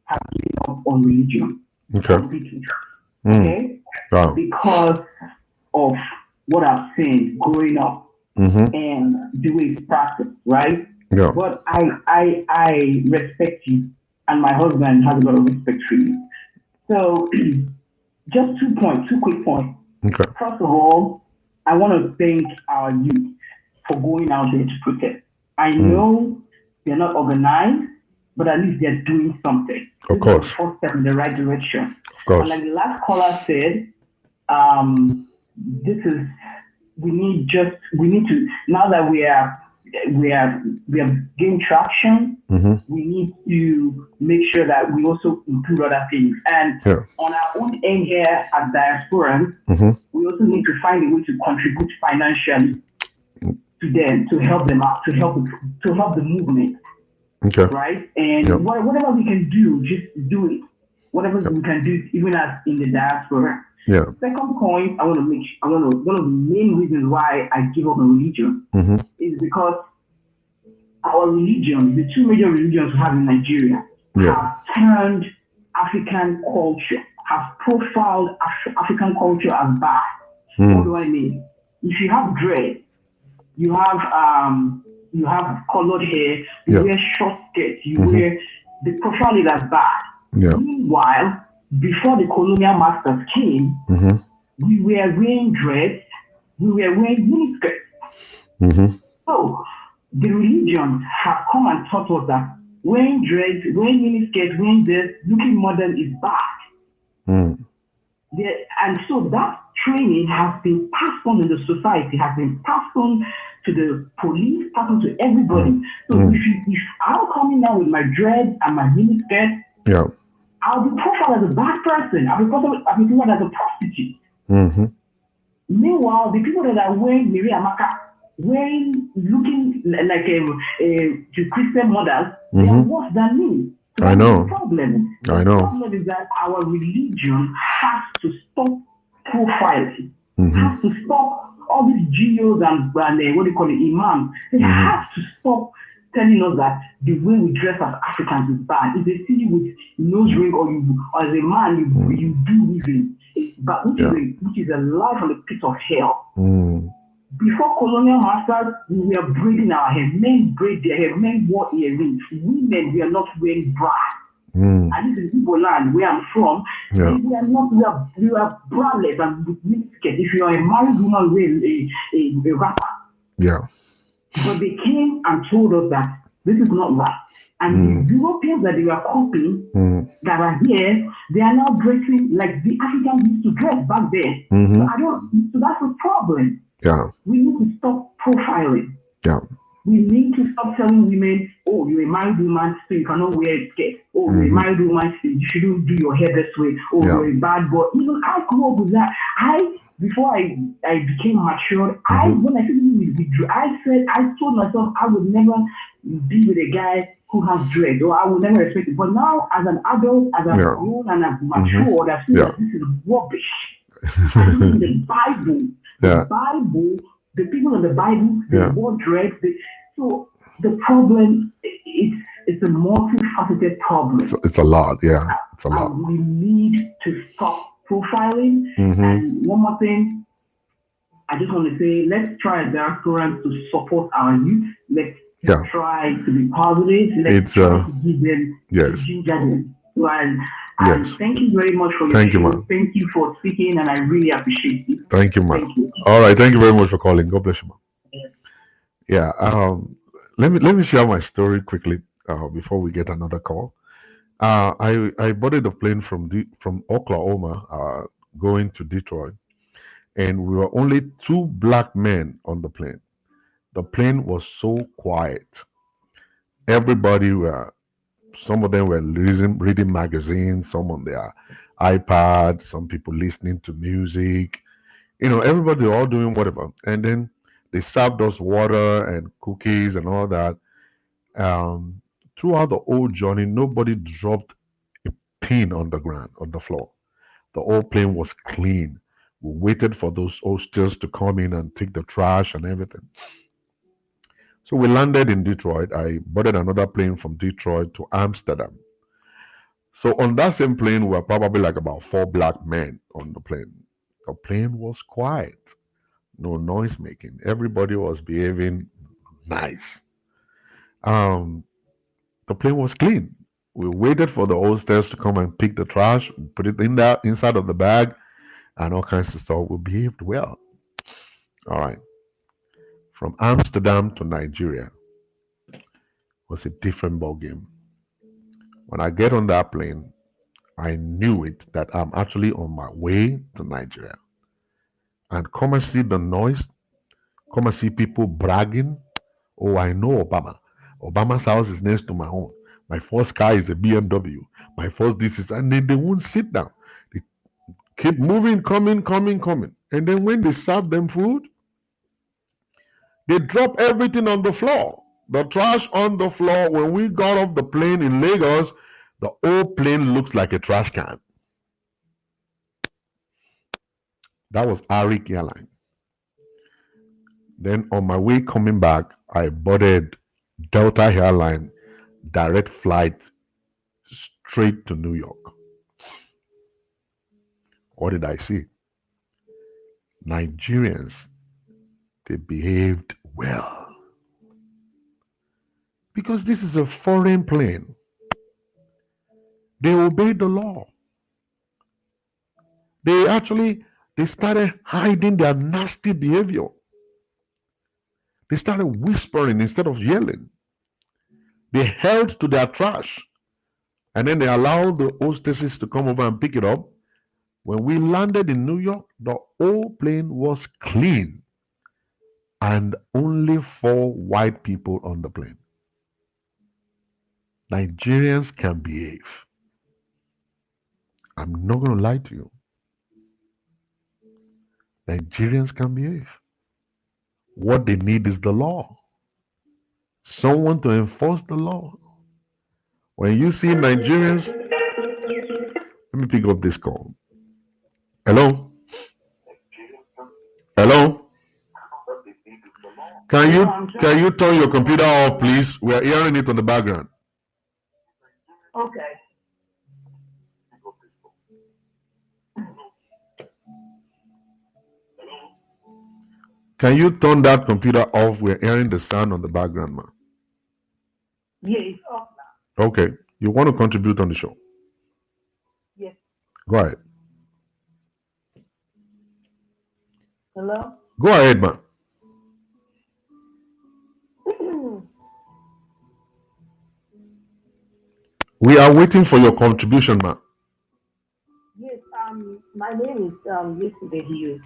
C: have given up on religion.
A: Okay.
C: Completely. Okay?
A: Wow.
C: Because of what I've seen growing up and the way it's practiced, right?
A: Yeah.
C: But I respect you and my husband has a lot of respect for you. So, just 2 points, two quick points.
A: Okay.
C: First of all, I want to thank our youth for going out there to protest. I
A: Mm.
C: know they're not organized, but at least they're doing something.
A: Of
C: This is the
A: course.
C: first step in the right direction.
A: Of
C: And like
A: course.
C: the last caller said, um, this is we need to now that we are we have gained traction,
A: Mm-hmm.
C: we need to make sure that we also improve other things. And
A: Yeah.
C: on our own end here at diasporans,
A: Mm-hmm.
C: we also need to find a way to contribute financially to them to help them out, to help the movement,
A: Okay.
C: right? And
A: Yep.
C: whatever we can do, just do it. Whatever
A: Yep.
C: we can do, even as in the diaspora.
A: Yeah.
C: Second point, I want to one of the main reasons why I give up on religion
A: Mm-hmm.
C: is because our religion, the two major religions we have in Nigeria,
A: Yeah.
C: have turned African culture, have profiled African culture as bad. What
A: Mm.
C: do I mean? If you have dread, you have colored hair, you
A: Yeah.
C: wear short skirts, you
A: Mm-hmm.
C: wear the profile is as bad.
A: Yeah.
C: Meanwhile, before the colonial masters came,
A: Mm-hmm.
C: we were wearing dreads, we were wearing miniskirts.
A: Mm-hmm.
C: So the religions have come and taught us that wearing dreads, wearing miniskirts, wearing this, looking modern is bad.
A: Mm.
C: And so that training has been passed on in the society, has been passed on to the police, passed on to everybody.
A: Mm.
C: So
A: Mm.
C: if I'm coming now with my dreads and my miniskirt,
A: Yeah.
C: I'll be profiled as a bad person. I'll be profiled as a prostitute.
A: Mm-hmm.
C: Meanwhile, the people that are wearing Miri Amaka, looking like the Christian mothers, they are
A: Mm-hmm.
C: worse than me. So
A: I
C: that is the
A: know.
C: problem.
A: I
C: The
A: know.
C: problem is that our religion has to stop profiling,
A: Mm-hmm.
C: has to stop all these GOs and what do you call it, imams. They
A: Mm-hmm.
C: have to stop telling us that the way we dress as Africans is bad. If they see you with nose ring or as a man you do weaving, it's bad,
A: Yeah.
C: which is a lie from the pit of hell.
A: Mm.
C: Before colonial masters, we were braiding our hair. Men braid their hair. Men wore earrings. Women, we are not wearing bra.
A: Mm.
C: And this is Igbo land where I'm from.
A: Yeah.
C: We are not. We are braless and with miniskirt. If you are a married woman, wear a wrapper.
A: Yeah.
C: But they came and told us that this is not right. And
A: Mm.
C: the Europeans that they were copying
A: Mm.
C: that are here, they are now dressing like the Africans used to dress back then.
A: Mm-hmm.
C: So that's the problem.
A: Yeah.
C: We need to stop profiling.
A: Yeah.
C: We need to stop telling women, oh, you're a married woman, so you cannot wear a skirt. Oh, you're a
A: Mm-hmm.
C: married woman, so you shouldn't do your hair this way. Oh,
A: Yeah.
C: you're a bad boy. Even I grew up with that. Before I became mature,
A: Mm-hmm.
C: when I said, I told myself I would never be with a guy who has dread, or I would never respect it. But now, as an adult, as I've
A: Yeah.
C: grown and I've
A: Mm-hmm.
C: matured, I've seen
A: Yeah.
C: that this is rubbish. And even in the Bible,
A: Yeah.
C: the people of the Bible, they
A: Yeah.
C: wore dreads. So the problem, it's a multifaceted problem,
A: It's a lot. Yeah. It's a lot.
C: and we need to stop profiling.
A: Mm-hmm.
C: And one more thing, I just want to say, let's try as diasporans to support our youth. Let's
A: Yeah.
C: try to be positive. Let's
A: It's
C: try to give them, to
A: yes.
C: ginger them. So, and
A: Yes.
C: thank you very much for your
A: Thank you,
C: show.
A: man.
C: Thank you for speaking, and I really appreciate it.
A: Thank you, man.
C: Thank you.
A: All right. Thank you very much for calling. God bless you, man. Yeah. Let me share my story quickly before we get another call. I boarded a plane from Oklahoma going to Detroit, and we were only two black men on the plane. The plane was so quiet. Everybody were Some of them were reading magazines, some on their iPad, some people listening to music. Everybody all doing whatever. And then they served us water and cookies and all that. Um, Throughout the whole journey, nobody dropped a pin on the ground, on the floor. The whole plane was clean. We waited for those hostels to come in and take the trash and everything. So we landed in Detroit. I boarded another plane from Detroit to Amsterdam. So on that same plane, we were probably like about four black men on the plane. The plane was quiet, no noise making. Everybody was behaving nice. Um, the plane was clean. We waited for the hostess to come and pick the trash, put it in there inside of the bag, and all kinds of stuff. We behaved well. All right. From Amsterdam to Nigeria was a different ball game. When I get on that plane, I knew it that I'm actually on my way to Nigeria. And come and see the noise, come and see people bragging. Oh, I know Obama. Obama's house is next to my own. My first car is a BMW. My first this is, and then they won't sit down. They keep moving, coming, coming, coming. And then when they serve them food, they drop everything on the floor. The trash on the floor. When we got off the plane in Lagos, the whole plane looks like a trash can. That was Arik Airline. Then on my way coming back, I boarded Delta Airline direct flight straight to New York. What did I see? Nigerians, they behaved well. Because this is a foreign plane. They obeyed the law. They started hiding their nasty behavior. They started whispering instead of yelling. They held to their trash. And then they allowed the hostesses to come over and pick it up. When we landed in New York, the whole plane was clean. And only 4 white people on the plane. Nigerians can behave. I'm not going to lie to you. Nigerians can behave. What they need is the law. Someone to enforce the law. When you see Nigerians, let me pick up this call. Hello? Hello? Can you turn your computer off, please? We are hearing it on the background.
C: Okay.
A: Can you turn that computer off? We're hearing the sound on the background, man.
C: Yeah, it's off now.
A: Okay. You want to contribute on the show?
C: Yes.
A: Go ahead.
C: Hello?
A: Go ahead, man. We are waiting for your contribution, man.
C: Yes, my name is Yesterday Hughes,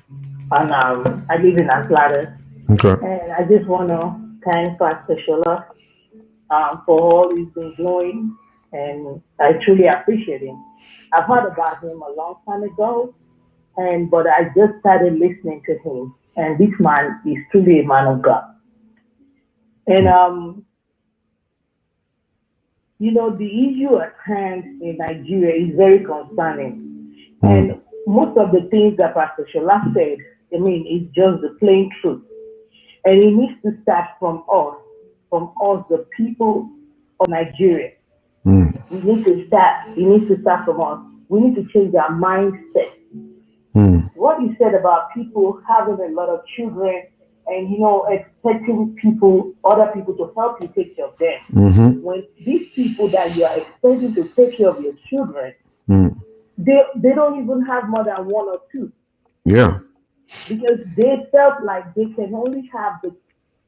C: and I live in Atlanta.
A: Okay.
C: And I just want to thank Pastor Shola for all he's been doing, and I truly appreciate him. I've heard about him a long time ago, but I just started listening to him, and this man is truly a man of God. And the issue at hand in Nigeria is very concerning. And most of the things that Pastor Shola said, it's just the plain truth. And it needs to start from us, the people of Nigeria. We need to start. It needs to start from us. We need to change our mindset. What you said about people having a lot of children and expecting other people to help you take care of them. When these people that you are expecting to take care of your children, they don't even have more than 1 or 2.
A: Yeah.
C: Because they felt like they can only have the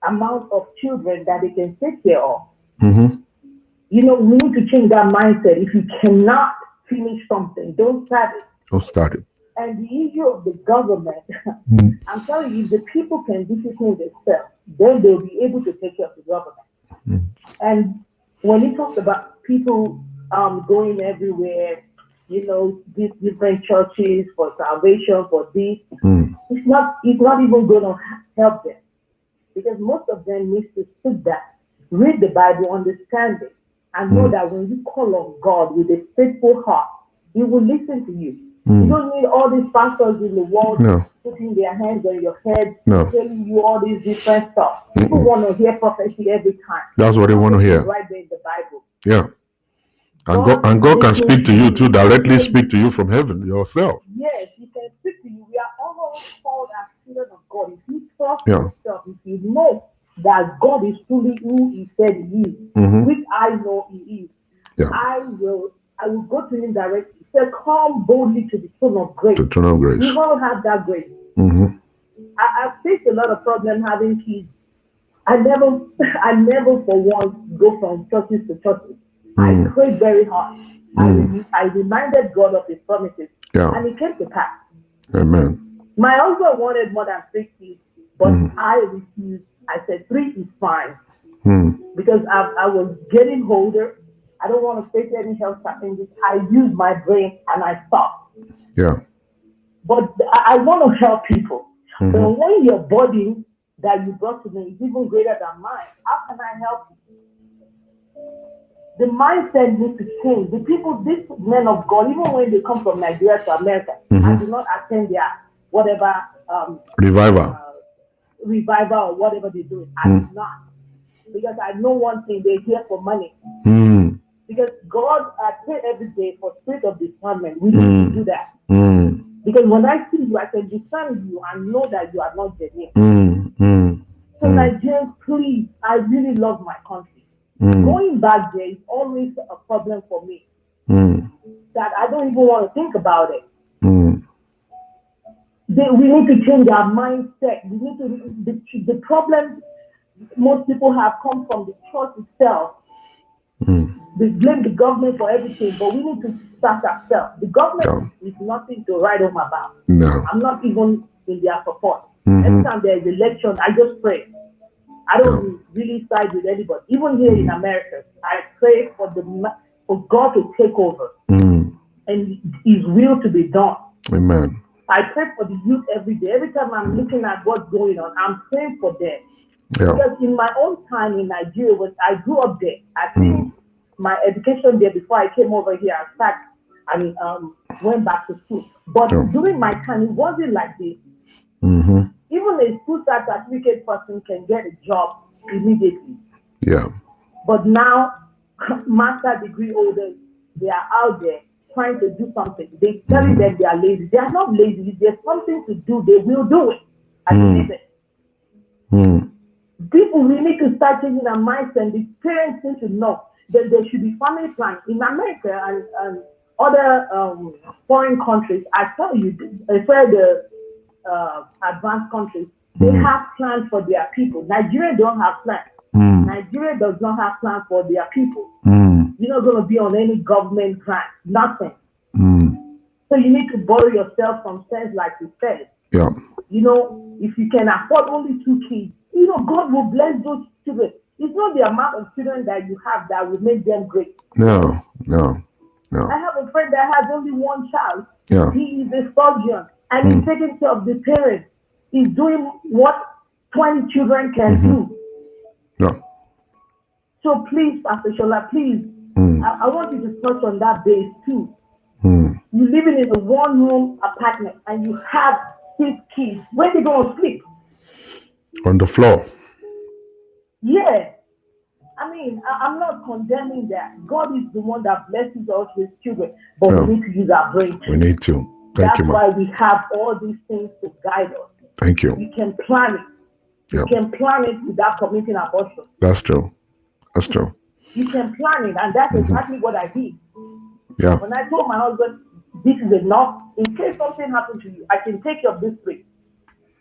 C: amount of children that they can take care of. We need to change that mindset. If you cannot finish something, don't start it.
A: Don't start it.
C: And the issue of the government, I'm telling you, if the people can discipline themselves, then they'll be able to take care of the government. And when he talks about people going everywhere, these different churches for salvation, for this, it's not even going to help them. Because most of them need to sit down, read the Bible, understand it, and know that when you call on God with a faithful heart, He will listen to you. You don't need all these pastors in the world putting their hands on your head, telling you all these different stuff. People want to hear prophecy every time.
A: That's what they want to hear.
C: Right there in the Bible.
A: Yeah. And God can speak to you too, directly speak to you from heaven yourself.
C: Yes, He can speak to you. We are all called as children of God. If you trust yourself, if you know that God is truly who He said He is, which I know He is, I will go to him directly. He said, come boldly to the throne of grace.
A: The throne of grace.
C: We all have that grace. I've faced a lot of problems having kids. I never for once go from churches to churches. I prayed very hard. I reminded God of his promises. And it came to pass.
A: Amen.
C: My husband wanted more than 3 kids, but I refused. I said 3 is fine. Because I was getting older. I don't want to face any health challenges. I used my brain and I stopped.
A: Yeah.
C: But I want to help people. But when your body that you brought to me is even greater than mine, how can I help you? The mindset needs to change. The people, these men of God, even when they come from Nigeria to America, I do not attend their whatever
A: revival
C: or whatever they do. I do not. Because I know one thing, they're here for money. Because God, I pray every day for spirit of discernment. We need to do that. Because when I see you, I can discern you and know that you are not genuine. So Nigerians, please, I really love my country. Going back there is always a problem for me. That I don't even want to think about it. We need to change our mindset. We need to, the problem most people have come from the church itself. They blame the government for everything, but we need to start ourselves. The government is nothing to write home about.
A: No.
C: I'm not even in their support. Every time there's election, I just pray. I don't really side with anybody. Even here in America, I pray for God to take over and His will to be done.
A: Amen.
C: I pray for the youth every day. Every time I'm looking at what's going on, I'm praying for them. Because in my own time in Nigeria, when I grew up there, I finished my education there before I came over here. I started and went back to school. But during my time, it wasn't like this. Even a school certificate person can get a job immediately.
A: Yeah.
C: But now, master degree holders, they are out there trying to do something. They telling them they are lazy. They are not lazy. If there's something to do, they will do it. I believe it. People, we need to start changing our mindset. The parents need to know that there should be family plans. In America and other foreign countries, I tell you, especially the advanced countries, they have plans for their people. Nigeria don't have plans. Nigeria does not have plans for their people. You're not going to be on any government grant, nothing. So you need to borrow yourself from sense, like you said.
A: Yeah.
C: You know, if you can afford only 2 kids, you know, God will bless those children. It's not the amount of children that you have that will make them great.
A: No.
C: I have a friend that has only 1 child.
A: Yeah.
C: He is a surgeon and he's taking care of the parents. He's doing what 20 children can do.
A: Yeah.
C: So please, Pastor Shola, please, I want you to touch on that base too. You're living in a 1-room apartment and you have 6 kids. Where they going to sleep?
A: On the floor.
C: Yeah. I mean, I'm not condemning that. God is the one that blesses us with children, but we need to use our brain.
A: We need to.
C: That's why we have all these things to guide us.
A: Thank you.
C: You can plan it. You can plan it without committing abortion.
A: That's true. That's true.
C: You can plan it, and that's exactly what I did.
A: Yeah.
C: When I told my husband, this is enough, in case something happens to you, I can take care of this 3.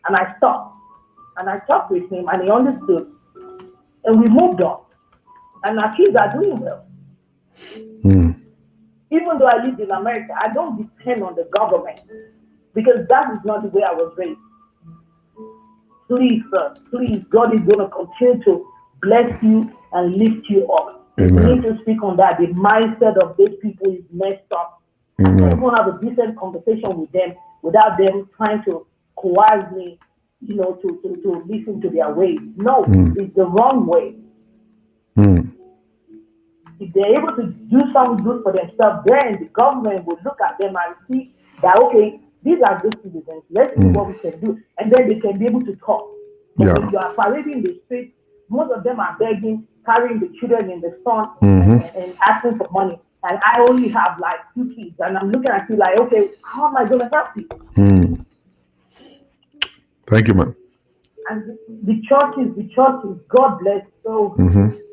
C: And I stopped. And I talked with him, and he understood. And we moved on. And our kids are doing well. Even though I live in America, I don't depend on the government. Because that is not the way I was raised. Please, sir, please, God is going to continue to bless you and lift you up.
A: Amen.
C: You need to speak on that. The mindset of these people is messed up. I can't even have a decent conversation with them without them trying to coerce me, you know, to listen to their ways. No, it's the wrong way. If they're able to do something good for themselves, then the government will look at them and see that, okay, these are good citizens. Let's see what we can do. And then they can be able to talk. But when you are parading the streets, most of them are begging, carrying the children in the sun and asking for money. And I only have like 2 kids. And I'm looking at you like, okay, how am I going to help you?
A: Thank you, man.
C: And the churches, God bless. So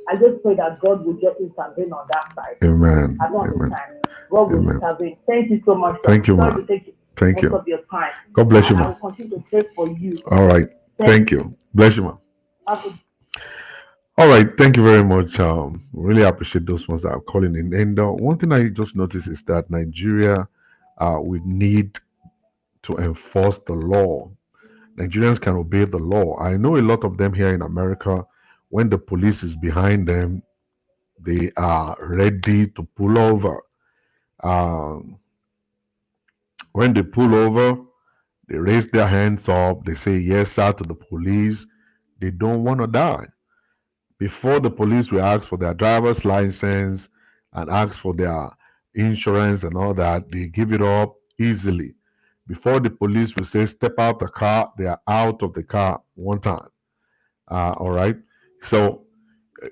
C: I just pray that God will just intervene on that side.
A: Amen.
C: I don't
A: Amen.
C: understand. God will
A: Amen.
C: intervene. Thank you so much.
A: Thank you,
C: Sorry
A: ma.
C: to take
A: Thank
C: most
A: you.
C: of your time.
A: God bless you,
C: I
A: ma.
C: will continue to pray for you.
A: All right. Thank you. Bless you, ma.
C: Have a
A: All right. Thank you very much. Really appreciate those ones that are calling in. And one thing I just noticed is that Nigeria, we need to enforce the law. Nigerians can obey the law. I know a lot of them here in America, when the police is behind them, they are ready to pull over. Um, when they pull over, they raise their hands up. They say yes, sir, to the police. They don't want to die. Before the police will ask for their driver's license and ask for their insurance and all that, they give it up easily. Before the police will say step out the car, they are out of the car one time. All right. So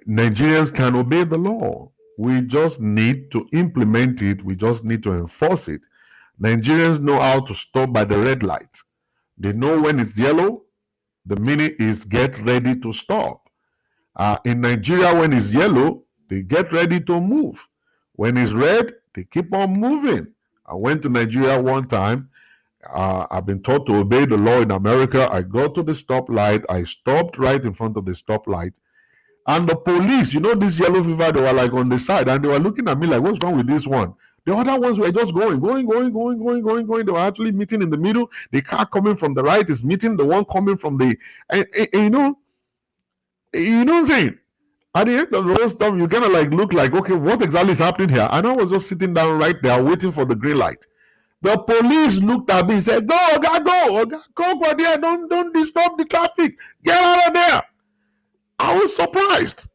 A: Nigerians can obey the law. We just need to implement it. We just need to enforce it. Nigerians know how to stop by the red light. They know when it's yellow, the meaning is get ready to stop. In Nigeria, when it's yellow, they get ready to move. When it's red, they keep on moving. I went to Nigeria one time. I've been taught to obey the law in America. I got to the stoplight. I stopped right in front of the stoplight. And the police, this yellow fever, they were like on the side and they were looking at me like, what's wrong with this one? The other ones were just going. They were actually meeting in the middle. The car coming from the right is meeting the one coming from the, and you know what I'm saying? At the end of the whole stuff, you kind of like look like, okay, what exactly is happening here? And I was just sitting down right there waiting for the green light. The police looked at me and said, go, Oga, go, Oga, go over there, don't disturb the traffic. Get out of there. I was surprised.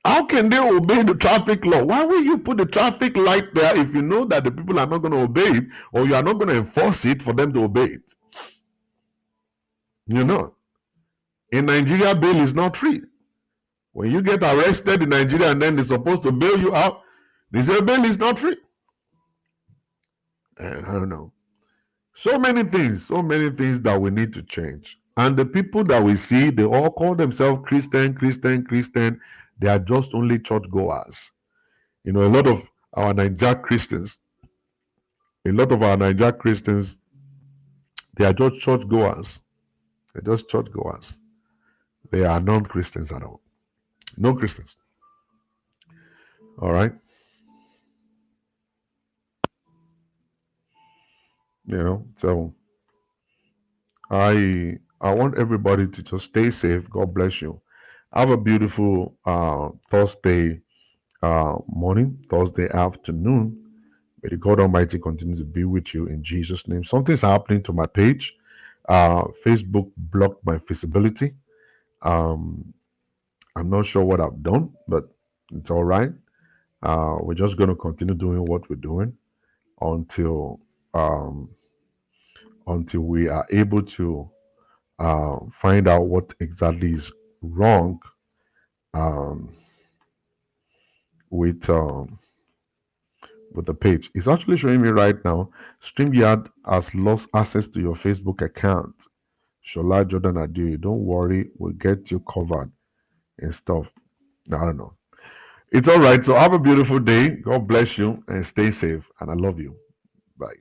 A: How can they obey the traffic law? Why will you put the traffic light there if you know that the people are not going to obey it, or you are not going to enforce it for them to obey it? In Nigeria, bail is not free. When you get arrested in Nigeria and then they're supposed to bail you out, they say bail is not free. I don't know. So many things that we need to change. And the people that we see, they all call themselves Christian. They are just only churchgoers. A lot of our Niger Christians, they are just churchgoers. They're just churchgoers. They are non-Christians at all. No Christians. All right. So I want everybody to just stay safe. God bless you. Have a beautiful Thursday morning, Thursday afternoon. May the God Almighty continue to be with you in Jesus' name. Something's happening to my page. Facebook blocked my visibility. I'm not sure what I've done, but it's all right. We're just going to continue doing what we're doing until um, we are able to find out what exactly is wrong um, with the page. It's actually showing me right now. StreamYard has lost access to your Facebook account. Shola Jordan Adu, don't worry, we'll get you covered and stuff. I don't know. It's all right. So have a beautiful day. God bless you and stay safe. And I love you. Bye.